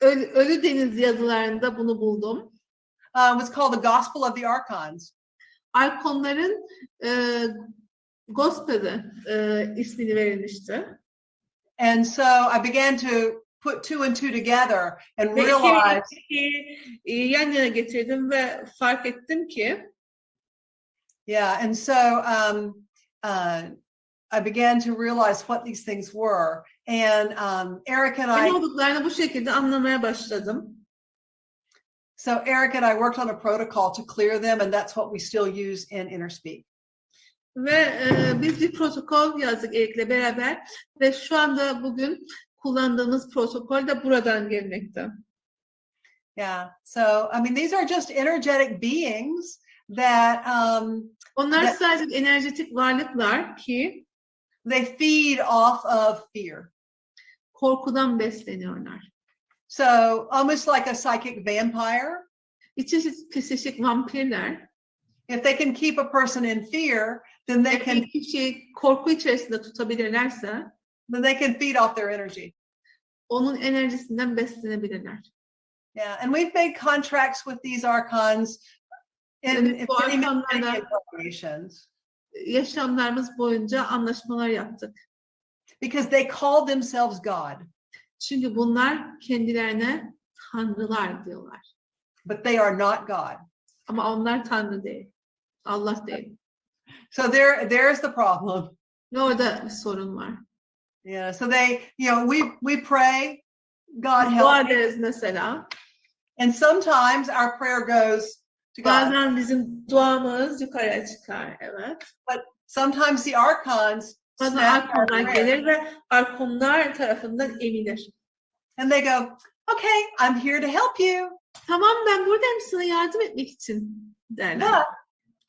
Ölü Deniz yazılarında bunu buldum. What's called the Gospel of the Archons. Arkonların Gospel'ı ismini verilmişti. And so I began to put two and two together and realize. Yan yana getirdim ve fark ettim ki. Yeah, and so I began to realize what these things were. And Eric and I. Ne olduklarını bu şekilde anlamaya başladım. So Eric and I worked on a protocol to clear them, and that's what we still use in InnerSpeak. Ve biz bir protokol yazdık Erik'le beraber ve şu anda bugün kullandığımız protokol de buradan gelmekte. Yeah. So I mean, these are just energetic beings that. Onlar sadece enerjetik varlıklar ki. They feed off of fear. Korkudan besleniyorlar. So almost like a psychic vampire. Bir çeşit psikik vampirler. If they can keep a person in fear, then they can. Kişiyi korku içerisinde tutabilirlerse. Then they can feed off their energy. Onun enerjisinden beslenebilirler. Yeah, and we've made contracts with these archons in many incarnations. Yaşamlarımız boyunca anlaşmalar yaptık. Because they call themselves God. Çünkü bunlar kendilerine tanrılar diyorlar. But they are not God. Ama onlar tanrı değil. Allah değil. So there's the problem. Ve orada bir sorun var. Yeah, so we pray, God help. Dua ederiz mesela. And sometimes our prayer goes to God. Bazen bizim duamız yukarıya çıkar, evet. But sometimes the archons. Bazen arkonlar gelir ve arkonlar tarafından emilir. And they go, okay, I'm here to help you. Tamam, ben buradayım sana yardım etmek için derler. But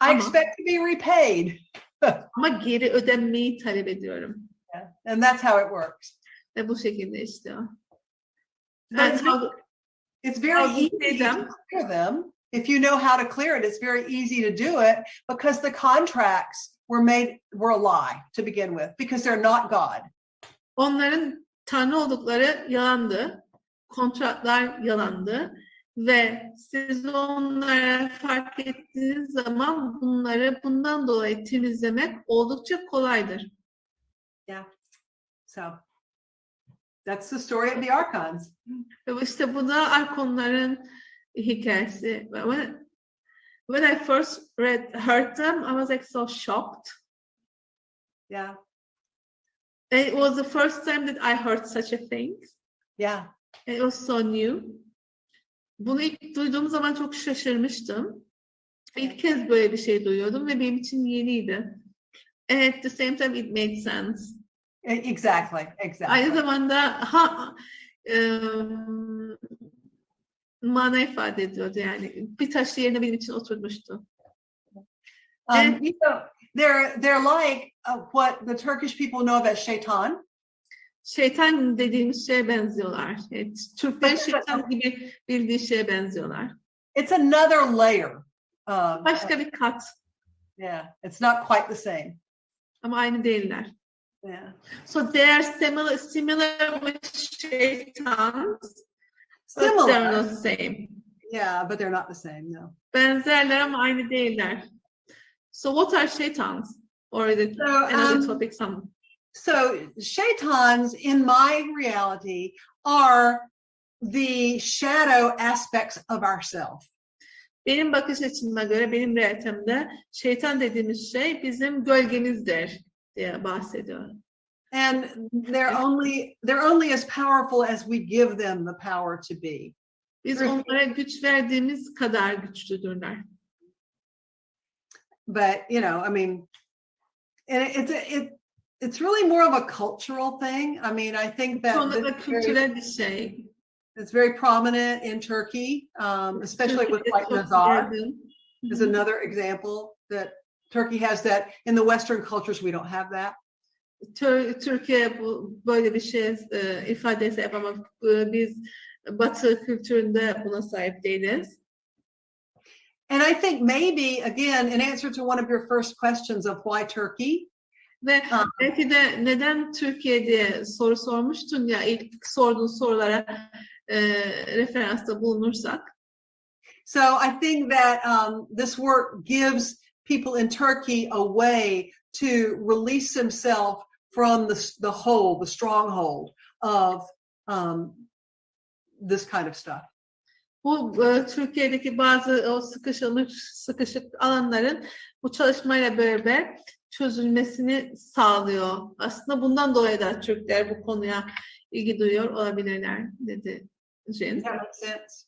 I expect to be repaid. Ama geri ödenmeyi talep ediyorum. Yeah. And that's how it works. Ve bu şekilde işliyor. It's very easy to clear them. If you know how to clear it, it's very easy to do it because the contracts were a lie to begin with because they're not God. Onların tanrı oldukları yalandı. Kontratlar yalandı. Ve siz onlara fark ettiğiniz zaman bunları bundan dolayı temizlemek oldukça kolaydır. Yeah. So that's the story of the archons. Ve işte bu da arkonların hikayesi. When I first heard them, I was like so shocked. Yeah. It was the first time that I heard such a thing. Yeah. It was so new. Bunu ilk duyduğum zaman çok şaşırmıştım. İlk kez böyle bir şey duyuyordum ve benim için yeniydi. And at the same time it made sense. Exactly. Aynı zamanda mana ifade ediyordu yani. Bir taş yerine benim için oturmuştu. They're like what the Turkish people know about şeytan. Şeytan dediğimiz şeye benziyorlar. Evet, Türkler şeytan gibi bildiği şeye benziyorlar. It's another layer. Başka bir kat. Yeah, it's not quite the same. Ama aynı değiller. Yeah. So they are similar with shaitans. Similar. But they're not the same. Yeah, but they're not the same, no. Benzerler ama aynı değiller. So what are shaitans? Or is it another topic? So shaitans in my reality are the shadow aspects of ourselves. Benim bakış açıma göre, benim realitemde şeytan dediğimiz şey bizim gölgemizdir diye bahsediyor. And they're only as powerful as we give them the power to be. Biz onlara güç verdiğimiz kadar güçlüdürler. But you know, I mean, and it's really more of a cultural thing. I mean, I think that Çoğunlukla kültürel bir şey. it's very prominent in Turkey, especially with like Nazar is another example that Turkey has that. In the Western cultures, we don't have that. Türkiye böyle bir şey ifadesi yapamaz. Biz Batı kültüründe buna sahip değiliz. And I think maybe, again, in answer to one of your first questions of why Turkey. Ve belki de neden Türkiye diye soru sormuştun ya, ilk sorduğun sorulara referansta bulunursak. So I think that this work gives people in Turkey a way to release themselves from the stronghold of this kind of stuff. Bu Türkiye'deki bazı o sıkışık alanların bu çalışmayla beraber çözülmesini sağlıyor. Aslında bundan dolayı da Türkler bu konuya ilgi duyuyor olabilirler dedi Jen. That makes sense.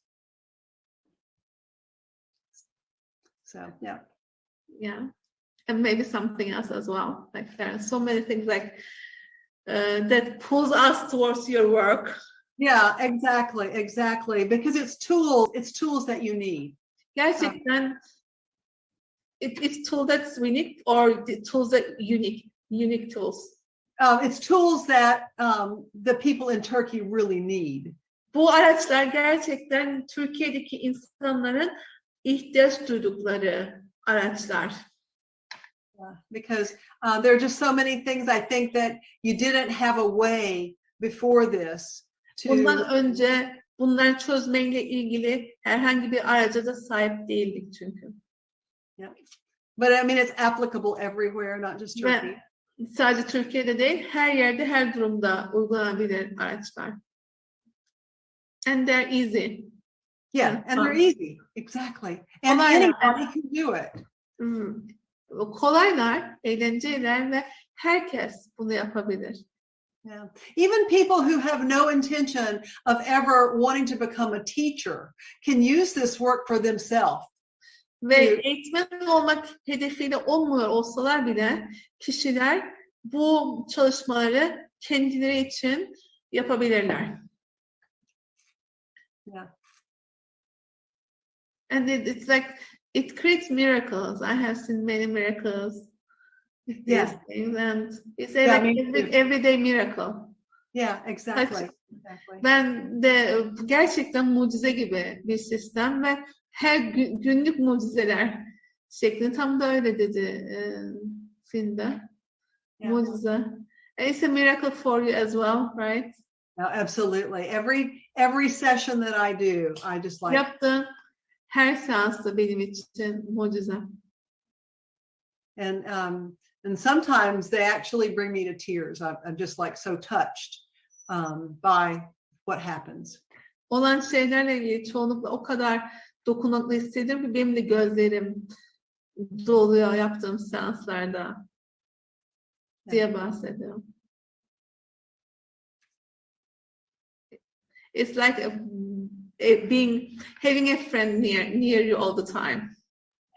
So yeah. Yeah. And maybe something else as well. Like there are so many things like that pulls us towards your work. Yeah, exactly. Because it's tools that you need. Gerçekten it's tool that's unique or the tools that unique tools. It's tools that the people in Turkey really need. Bu araçlar gerçekten Türkiye'deki insanların ihtiyaç duydukları araçlar. Because there are just so many things I think that you didn't have a way before this to. Bundan önce bunları çözmeyle ilgili herhangi bir araca da sahip değildik çünkü. Yeah. But I mean, it's applicable everywhere, not just Turkey. Ve sadece Türkiye'de değil, her yerde, her durumda uygulanabilir araçlar. And they're easy. Yeah, and they're easy. Exactly. And anybody can do it. Kolaylar, eğlenceliler ve herkes bunu yapabilir. Yeah. Even people who have no intention of ever wanting to become a teacher can use this work for themselves. Ve eğitmen olmak hedefiyle olmuyor olsalar bile kişiler bu çalışmaları kendileri için yapabilirler. Yeah. And it's like it creates miracles. I have seen many miracles. Yeah. And it's everyday miracle. Yeah, exactly. Ben de gerçekten mucize gibi bir sistem ve her günlük mucizeler şeklinde tam da öyle dedi filmde. Yeah. Mucize. It's a miracle for you as well, right? No, absolutely. Every session that I do, I just like. Yaptığın her seansta benim için mucize. And sometimes they actually bring me to tears. I'm just like so touched by what happens. Olan şeylerle ilgili çoğunlukla o kadar dokunaklı hissediyorum ki benim de gözlerim doluyor yaptığım seanslarda diye bahsediyorum. It's like having a friend near you all the time.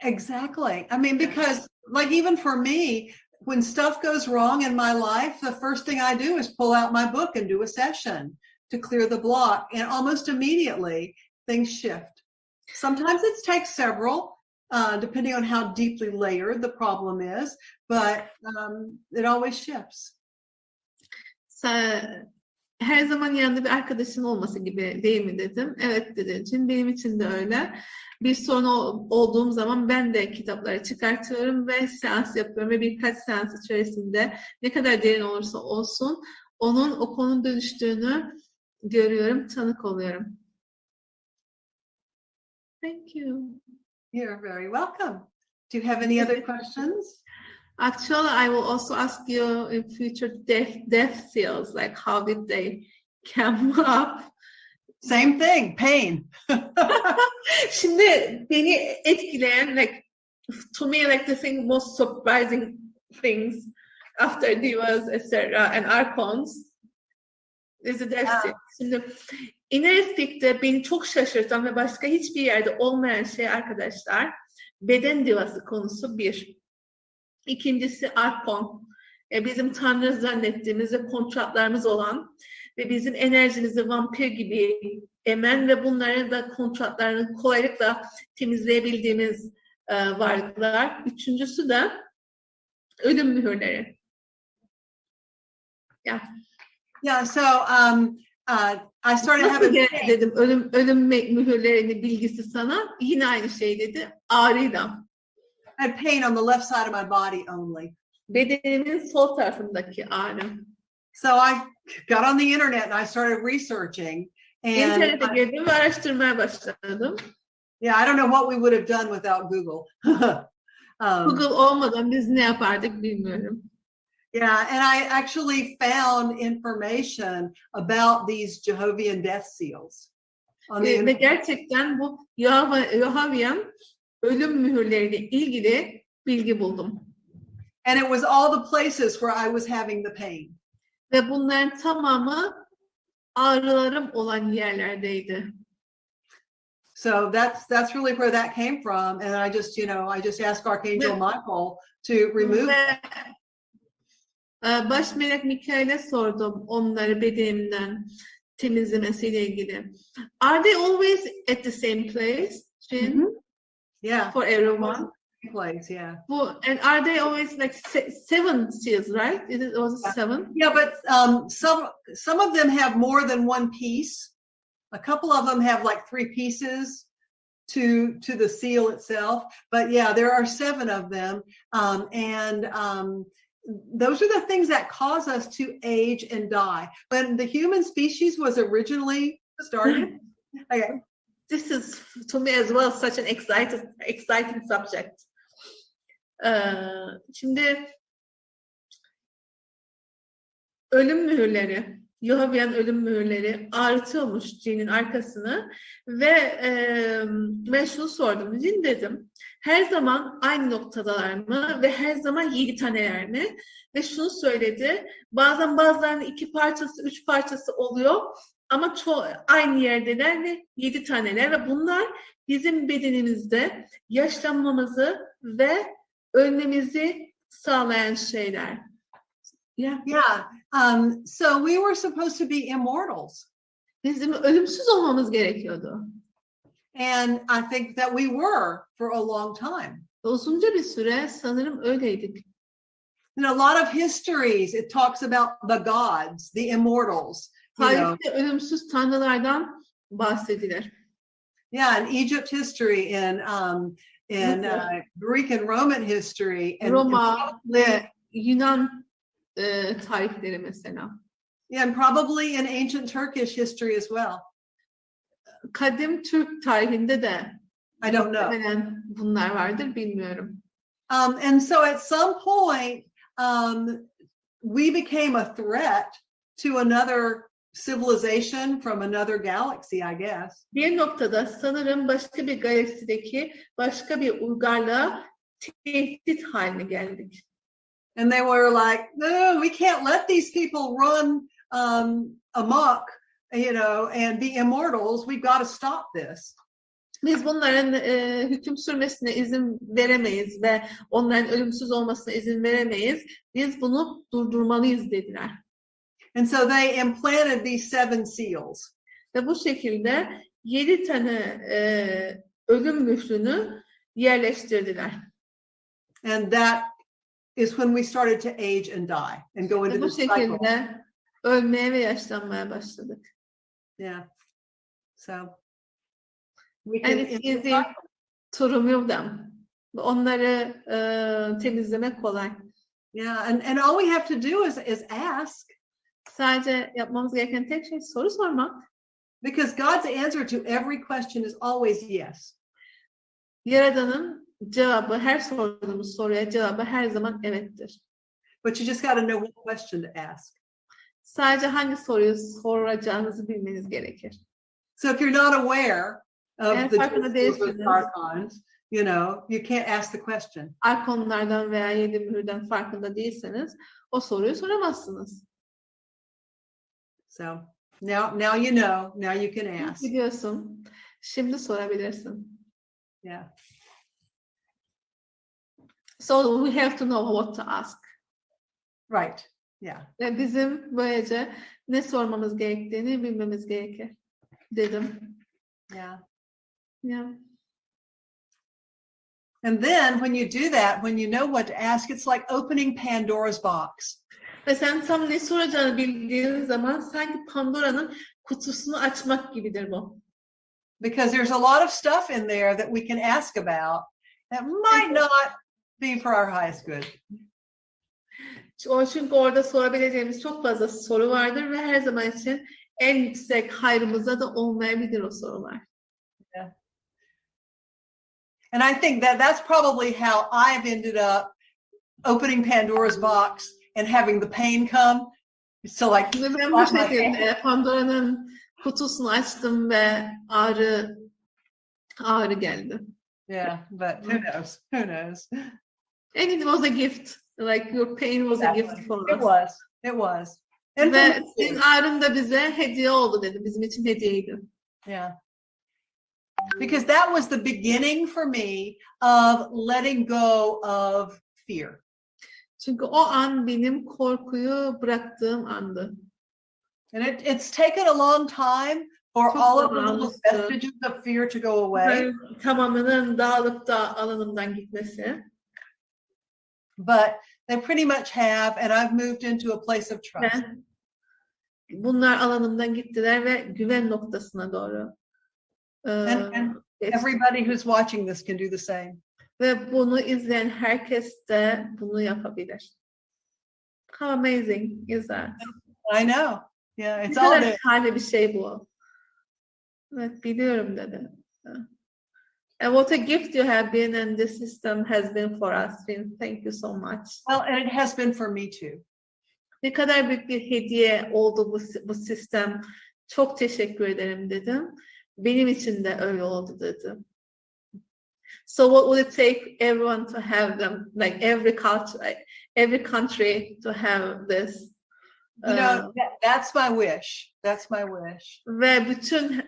Exactly. I mean, because like even for me, when stuff goes wrong in my life, the first thing I do is pull out my book and do a session to clear the block. And almost immediately things shift. Sometimes it takes several, depending on how deeply layered the problem is, but it always shifts. Her zaman yanında bir arkadaşın olması gibi değil mi dedim. Evet dedi. Çünkü benim için de öyle. Bir sorun olduğum zaman ben de kitapları çıkartıyorum ve seans yapıyorum ve birkaç seans içerisinde ne kadar derin olursa olsun onun o konunun dönüştüğünü görüyorum, tanık oluyorum. Thank you. You're very welcome. Do you have any other questions? Actually, I will also ask you in future death seals, like how did they come up? Same thing, pain. Şimdi beni etkileyen, like, to me, like the thing most surprising things after divas, etc. and archons is the death scene. Şimdi Ineristik'te beni çok şaşırtan ve başka hiçbir yerde olmayan şey arkadaşlar, beden divası konusu bir. İkincisi archon. Bizim tanrı zannettiğimiz ve kontratlarımız olan ve bizim enerjimizi vampir gibi emen ve bunların da kontratlarını kolaylıkla temizleyebildiğimiz varlıklar. Üçüncüsü de ölüm mühürleri. Yeah, so I started Nasıl having dedim ölüm mühürlerinin bilgisi sana? Yine aynı şey dedi. Ağrıyla. I had pain on the left side of my body only. Bedenimin sol tarafındaki ağrı. So I got on the internet and I started researching. And İnternete girdim ve araştırmaya başladım. yeah, I don't know what we would have done without Google. Google olmadan biz ne yapardık bilmiyorum. Yeah, and I actually found information about these Jehovah's Death Seals. Ve gerçekten bu Yahavian ölüm mühürleriyle ilgili bilgi buldum. And it was all the places where I was having the pain. Ve bunların tamamı ağrılarım olan yerlerdeydi. So that's really where that came from, and I just asked Archangel Michael to remove. Baş melek Mikail'e sordum onları bedenimden temizlemesiyle ilgili. Are they always at the same place? Yeah. For everyone. Place, yeah. And are they always like seven seals, right? It was seven. Yeah, but some of them have more than one piece. A couple of them have like 3 pieces to the seal itself. But yeah, there are 7 of them, those are the things that cause us to age and die. When the human species was originally started, okay. This is to me as well such an exciting subject. Şimdi ölüm mühürleri, Yahavian ölüm mühürleri ağrıtıyormuş cinin arkasını ve ben şunu sordum. Cin dedim, her zaman aynı noktadalar mı ve her zaman 7 taneler mi? Ve şunu söyledi, bazen bazılarının 2 parçası, 3 parçası oluyor ama aynı yerdeler ve 7 taneler ve bunlar bizim bedenimizde yaşlanmamızı ve ölmemizi sağlayan şeyler. Yeah. So we were supposed to be immortals. Bizim ölümsüz olmamız gerekiyordu. And I think that we were for a long time. Uzunca bir süre sanırım öyleydik. In a lot of histories, it talks about the gods, the immortals. Tarihte ölümsüz tanrılardan bahsedilir. Yeah, in Egypt history, in Greek and Roman history, and Roma ve Yunan tarihleri mesela. Yeah, and probably in ancient Turkish history as well. Kadim Türk tarihinde de I don't know. Bunlar vardır, bilmiyorum. And so at some point, we became a threat to another civilization from another galaxy, I guess. Bir noktada sanırım başka bir galaksideki başka bir uygarlığa tehdit haline geldik. And they were like, no, we can't let these people run amok, and be immortals. We've got to stop this. Biz bunların hüküm sürmesine izin veremeyiz ve onların ölümsüz olmasına izin veremeyiz. Biz bunu durdurmalıyız dediler. And so they implanted these 7 seals. Ve bu şekilde 7 tane ölüm mührünü yerleştirdiler. And that is when we started to age and die and go into bu this cycle. şekilde ölmeye ve yaşlanmaya başladık. Yeah. So we And can it's easy to remove them. Onları temizlemek kolay. Yeah, and all we have to do is ask. Sadece yapmamız gereken tek şey soru sormak. Because God's answer to every question is always yes. Yaradan'ın cevabı, her sorduğumuz soruya cevabı her zaman evettir. But you just got to know what question to ask. Sadece hangi soruyu soracağınızı bilmeniz gerekir. So if you're not aware Eğer of the farkında değilseniz, archons, you know, you can't ask the question. arkonlardan veya 7 mühürden farkında değilseniz o soruyu soramazsınız. So now you know, now you can ask. Biliyorsun. Şimdi sorabilirsin. Yeah. So we have to know what to ask. Right. Yeah. Ve bizim böylece ne sormamız gerektiğini bilmemiz gerekir dedim. Yeah. Yeah. And then when you do that, when you know what to ask, it's like opening Pandora's box. Ve sen tam ne soracağını bildiğin zaman sanki Pandora'nın kutusunu açmak gibidir bu. Because there's a lot of stuff in there that we can ask about that might not be for our highest good. Çünkü orada sorabileceğimiz çok fazla soru vardır ve her zaman için en yüksek hayrımıza da olmayabilir o sorular. Yeah. And I think that that's probably how I've ended up opening Pandora's box and having the pain come. So like Ben bu şekilde Pandora'nın kutusunu açtım ve ağrı geldi. Yeah, but who knows? Who knows? And it was a gift. Like your pain was a gift for us. It was. It was. And Ve senin ağrın da bize hediye oldu dedi. Bizim için hediyeydi. yeah. Because that was the beginning for me of letting go of fear. Çünkü o an benim korkuyu bıraktığım andı. And it's taken a long time for Çok all of the zaman little almıştı. vestiges of fear to go away. Tamamının dağılıp da alanımdan gitmesi. But they pretty much have, and I've moved into a place of trust. Ve bunlar alanımdan gittiler ve güven noktasına doğru. And geçti. everybody who's watching this can do the same. Ve bunu izleyen herkes de bunu yapabilir. How amazing is that? I know. Yeah, Ne it's all kadar there. şahane bir şey bu. Evet, biliyorum dedi. And what a gift you have been and this system has been for us. Thank you so much. Well, and it has been for me too. Ne kadar büyük bir hediye oldu bu sistem. Çok teşekkür ederim dedim. Benim için de öyle oldu dedim. So what would it take everyone to have them? Like every culture, every country to have this? You know, that's my wish. That's my wish. Ve bütün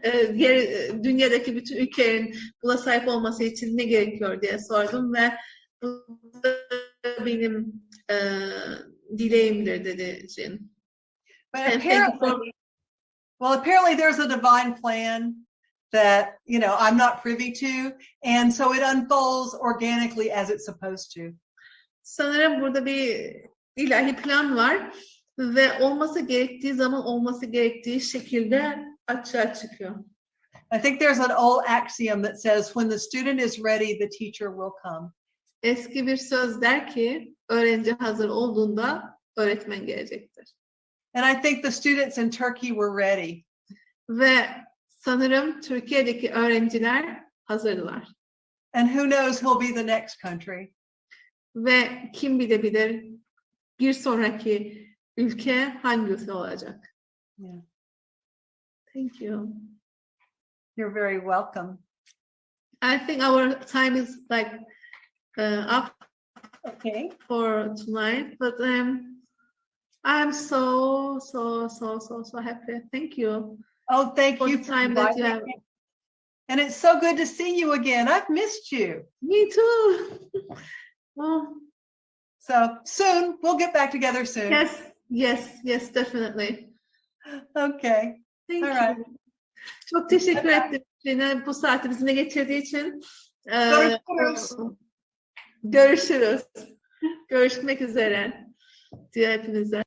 dünyadaki bütün ülkelerin buna sahip olması için ne gerekiyor diye sordum ve bu da benim dileğimdir dedi Jin. But apparently there's a divine plan that, you know, I'm not privy to, and so it unfolds organically as it's supposed to. Sanırım burada bir ilahi plan var ve olması gerektiği zaman olması gerektiği şekilde açığa çıkıyor. I think there's an old axiom that says when the student is ready, the teacher will come. Eski bir söz der ki öğrenci hazır olduğunda öğretmen gelecektir. And I think the students in Turkey were ready. Ve sanırım Türkiye'deki öğrenciler hazırdılar. And who knows who'll be the next country. Ve kim bilebilir bir sonraki ülke hangisi olacak? Yeah. Thank you. You're very welcome. I think our time is like up Okay. for tonight, but I'm so happy. Thank you. Oh, thank For you the for time that you inviting have. me. And it's so good to see you again. I've missed you. Me too. Well, So soon, we'll get back together soon. yes, definitely. Okay. Thank All right. you. Çok teşekkür ederim Cine bu saati bizimle geçirdiği için. Görüşürüz. Görüşürüz. Görüşmek üzere. Diğer hepinize.